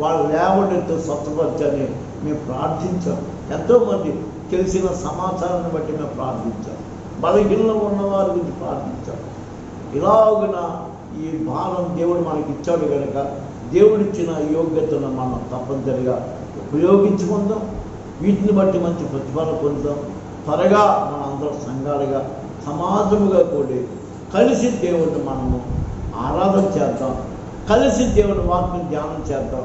వాళ్ళు లేవడంతో స్వస్థపరచని మేము ప్రార్థించాం. ఎంతోమంది తెలిసిన సమాచారాన్ని బట్టి మేము ప్రార్థించాం. బలహీనలో ఉన్న వారి గురించి ప్రార్థించాం. ఇలాగున ఈ భారం దేవుడు మనకి ఇచ్చాడు కనుక దేవుడిచ్చిన యోగ్యతను మనం తప్పనిసరిగా ఉపయోగించుకుందాం. వీటిని బట్టి మంచి ప్రతిఫలం పొందుదాం. త్వరగా మన అందరం సంఘాలుగా, సమాజముగా కూడి కలిసి దేవుడిని మనము ఆరాధన చేద్దాం, కలిసి దేవుని వాక్యం ధ్యానం చేద్దాం,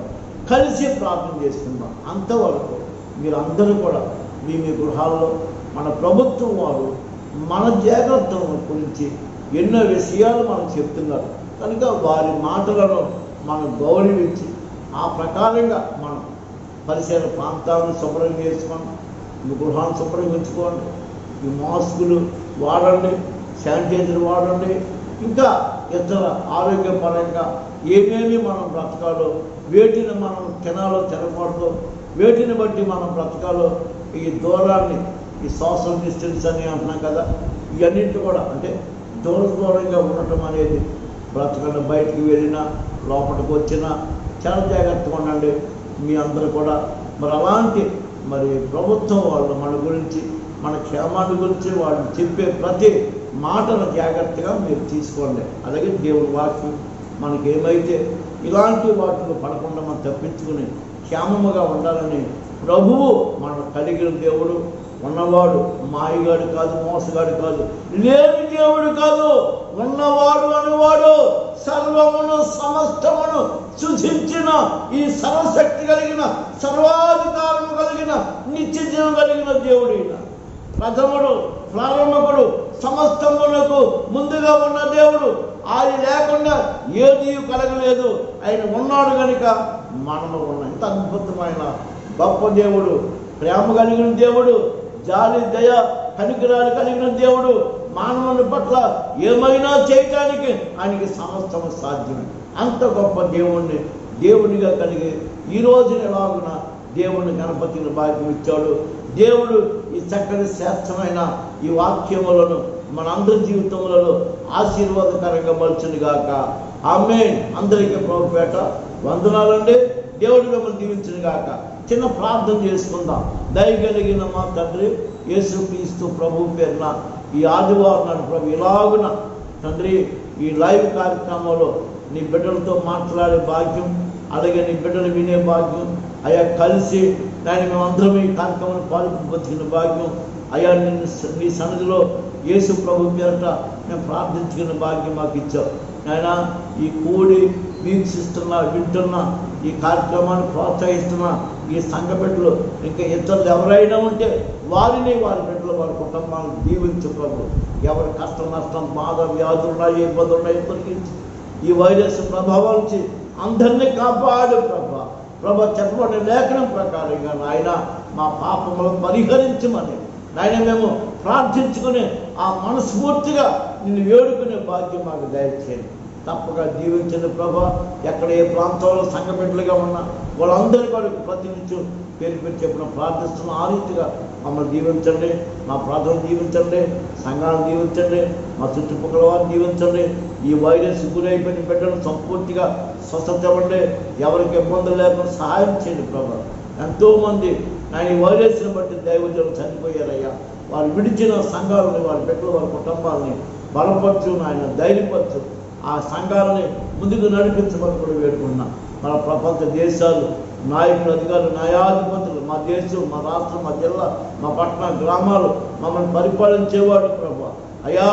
కలిసి ప్రార్థన చేసుకుందాం. అంతవరకు మీరందరూ కూడా మీ మీ గృహాల్లో మన ప్రభుత్వం వారు మన జాగ్రత్తల గురించి ఎన్నో విషయాలు మనం చెప్తున్నారు కనుక వారి మాటలను మనం గౌరవించి ఆ ప్రకారంగా మనం పరిసర ప్రాంతాలను శుభ్రం చేసుకోండి, మీ గృహాన్ని శుభ్రంగా ఉంచుకోండి, ఈ మాస్కులు వాడండి, శానిటైజర్ వాడండి, ఇంకా ఇతర ఆరోగ్యపరంగా ఏమేమి మనం బ్రతకాలో, వేటిని మనం తినాలో తినకూడదు, వేటిని బట్టి మనం బ్రతకాలో, ఈ దూరాన్ని, ఈ సోషల్ డిస్టెన్స్ అని అంటున్నాం కదా, ఇవన్నింటి కూడా అంటే దూరంగా ఉండటం అనేది బ్రతకండి. బయటికి వెళ్ళినా లోపలికి వచ్చినా చాలా జాగ్రత్తగా ఉండండి. మీ అందరూ కూడా మరి అలాంటి మరి ప్రభుత్వం వాళ్ళు మన గురించి, మన క్షేమాన్ని గురించి వాళ్ళు చెప్పే ప్రతి మాటను జాగ్రత్తగా మీరు తీసుకోండి. అలాగే దేవుని వాక్యం మనకి ఏమైతే ఇలాంటి వాటిలో పడకుండా మనం తప్పించుకుని క్షేమముగా ఉండాలని ప్రభువు మన కలిగిన దేవుడు, ఉన్నవాడు, మాయగాడు కాదు, మోసగాడు కాదు, లేని దేవుడు కాదు, ఉన్నవాడు అనేవాడు, సర్వమును సమస్తమును సృజించిన ఈ సర్వశక్తి కలిగిన, సర్వాధికారము కలిగిన, నిత్య జీవం కలిగిన దేవుడైన ప్రథముడు, ప్రారంభకుడు, సమస్తమునకు ముందుగా ఉన్న దేవుడు. ఆయన లేకుండా ఏది కలగలేదు. ఆయన ఉన్నాడు కనుక మనము ఉన్నాం. ఇంత అద్భుతమైన గొప్ప దేవుడు, ప్రేమ కలిగిన దేవుడు, జాలి, దయ, కనికరాలు కలిగిన దేవుడు. మానవుని పట్ల ఏమైనా చేయటానికి ఆయనకి సమస్తము సాధ్యమే. అంత గొప్ప దేవుణ్ణి దేవునిగా కలిగి ఈ రోజున ఎలాగున దేవుని గణపతిని భాగ్యం ఇచ్చాడు. దేవుడు ఈ చక్కని శ్రేష్టమైన ఈ వాక్యములను మనందరి జీవితములలో ఆశీర్వాదకరంగా మలుచునుగాక. ఆమేన్. అందరికీ ప్రభుపేట వందనాలండి. దేవుడు మిమ్మల్ని దీవించునుగాక. చిన్న ప్రార్థన చేసుకుందాం. దయగలిగిన మా తండ్రి యేసుక్రీస్తు ప్రభు పేరున ఈ ఆదివారం నాడు ప్రభు ఇలాగున తండ్రి ఈ లైవ్ కార్యక్రమంలో నీ బిడ్డలతో మాట్లాడే భాగ్యం, అలాగే నీ బిడ్డలు వినే భాగ్యం అయ్యా, కలిసి దాన్ని మేమందరం ఈ కార్యక్రమంలో పాల్గొన భాగ్యం అయ్యా, నీ సన్నిధిలో యేసు ప్రభు పేరట మేము ప్రార్థించుకున్న భాగ్యం మాకు ఇచ్చావు నాయన. ఈ కూడి వీక్షిస్తున్నా వింటున్నా ఈ కార్యక్రమాన్ని ప్రోత్సహిస్తున్నా ఈ సంఘ బిడ్డలు ఇంకా ఇతరులు ఎవరైనా ఉంటే వారిని వారి బిడ్డలు వారి కుటుంబాలను దీవించు ప్రభు. ఎవరి కష్టం నష్టం బాధ వ్యాధులున్నా ఏ ఇబ్బందులున్నా తొలగించి ఈ వైరస్ ప్రభావం నుంచి అందరినీ కాపాడు ప్రభా. చెప్పబడిన లేఖనం ప్రకారంగా నాయన మా పాపములను పరిహరించమని నాయన మేము ప్రార్థించుకుని ఆ మనస్ఫూర్తిగా నిన్ను వేడుకునే భాగ్యం మాకు దయచేయండి. తప్పగా దీవించండి ప్రభా. ఎక్కడ ఏ ప్రాంతంలో సంఘ బిడ్డలుగా ఉన్నా వాళ్ళందరి కొరకు ప్రతినిత్యం పేరు పెట్టి చెప్పిన ప్రార్థిస్తున్న ఆ రీతిగా మమ్మల్ని దీవించండి. మా ప్రార్థనలు దీవించండి, సంఘాలను దీవించండి, మా చుట్టుపక్కల వారిని దీవించండి. ఈ వైరస్ గురైపోయిన బిడ్డలు సంపూర్తిగా స్వస్థత ఇవ్వండి. ఎవరికి ఇబ్బందులు లేకుండా సహాయం చేయండి ప్రభా. ఎంతోమంది ఆయన ఈ వైరస్ని బట్టి దైవజనులు చనిపోయారయ్యా. వారు విడిచిన సంఘాలని, వారి బిడ్డలు, వారి కుటుంబాలని బలపరచు నాయన, ధైర్యపరచు. ఆ సంఘాలని ముందుకు నడిపించమని కూడా వేడుకున్నాం. మన ప్రపంచ దేశాలు నాయకులు, అధికారులు, న్యాయాధిపతులు, మా దేశం, మా రాష్ట్రం, మా జిల్లా, మా పట్టణ గ్రామాలు మమ్మల్ని పరిపాలించేవాడు ప్రభా. అయ్యా,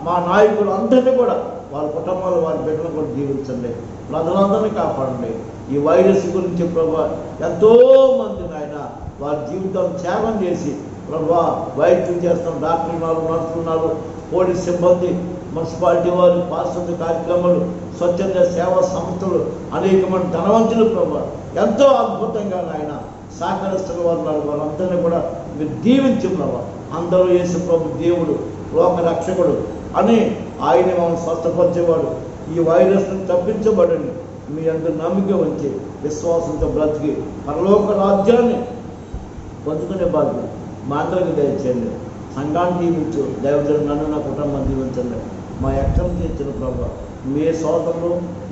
మా నాయకులు అందరినీ కూడా వారి కుటుంబాలు, వారి బిడ్డలు కూడా జీవించండి. ప్రజలందరినీ కాపాడండి. ఈ వైరస్ గురించి ప్రభా ఎంతోమంది నాయన వారి జీవితాలను త్యాగం చేసి ప్రభా వైద్యం చేస్తాం. డాక్టర్లు ఉన్నారు, నర్సులు ఉన్నారు, పోలీస్ సిబ్బంది, మున్సిపాలిటీ వారు, పారిశుద్ధ్య కార్యక్రమాలు, స్వచ్ఛంద సేవా సంస్థలు, అనేక మంది ధనవంతులు ప్రభా ఎంతో అద్భుతంగా నాయన సహకరిస్తున్న వారు వాళ్ళందరినీ కూడా మీరు దీవించు ప్రభా. అందరూ యేసు ప్రభు దేవుడు, లోక రక్షకుడు అని ఆయన మమ్మల్ని స్వస్థపరిచేవాడు. ఈ వైరస్ను తప్పించబడండి. మీ అందరూ నమ్మిక ఉంచి విశ్వాసంతో బ్రతికి పరలోక రాజ్యాన్ని పొందుకునే బాధ్యత మా అందరికీ దయచేయండి. సంఘాన్ని దీవించు. దైవజనులు నన్ను, నా కుటుంబాన్ని దీవించండి. మా ఎక్కడికి తీర్చిన ప్రభావ ఏ శోధంలో,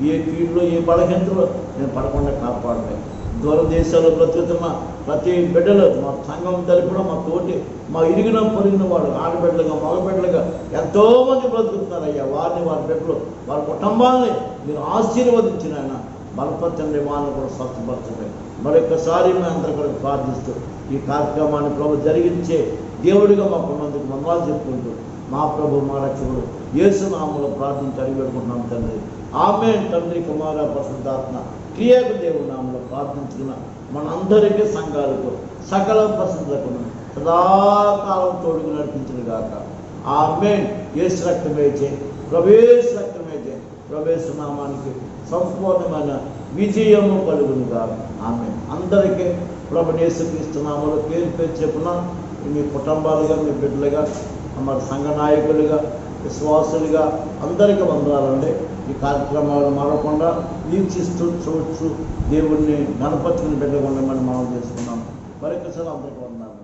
ఏ కీడులో, ఏ బలహీనతలో నేను పడకుండా కాపాడండి. దూర దేశాల్లో బ్రతుకుతున్న ప్రతి బిడ్డలు మా సంఘం తరపున మా తోటి మా ఇరిగిన పొరిగిన వాడు ఆడబిడ్డలుగా మగబిడ్డలుగా ఎంతోమంది బ్రతుకుతున్నారయ్యా. వారిని, వారి బిడ్డలు, వారి కుటుంబాలని మీరు ఆశీర్వదించిన ఆయన బలపరచండి. వాళ్ళని కూడా స్వస్థపరచండి. మరొకసారి మేము అందరి కూడా ప్రార్థిస్తూ ఈ కార్యక్రమాన్ని ప్రభు జరిగించే దేవుడిగా మాకు ఉన్నందుకు వందనాలు చెప్పుకుంటూ మా ప్రభు, మా రక్షకుడు యేసు నామములో ప్రార్థించి అడిగి పెట్టుకుంటున్నాం తండ్రి. ఆమేన్. తండ్రి, కుమార, పరిశుద్ధాత్మ క్రియకు దేవుడి నామములో ప్రార్థించుకున్న మనందరికీ సంఘాలకు సకల పరిస్థితులకు సదాకాలం తోడుకు నడిపించిన గాక. ఆమేన్. యేసు రక్తమే చేయి, ప్రవేశ రక్తమే చేయి, ప్రవేశ నామానికి సంపూర్ణమైన విజయము కలుగును గాక. ఆమేన్. అందరికీ ప్రభు యేసుక్రీస్తు నామములో పేరు పేరు చెప్పున మీ కుటుంబాలుగా, మీ బిడ్డలుగా, మన సంఘ నాయకులుగా, విశ్వాసులుగా అందరికీ వందనాలండి. ఈ కార్యక్రమాలు మారకుండా వీక్షిస్తూ చూస్తూ దేవుడిని గణపతిని బిడ్డకుండా మనం చేసుకున్నాం. మరొకసారి అందరికీ వందనాలు.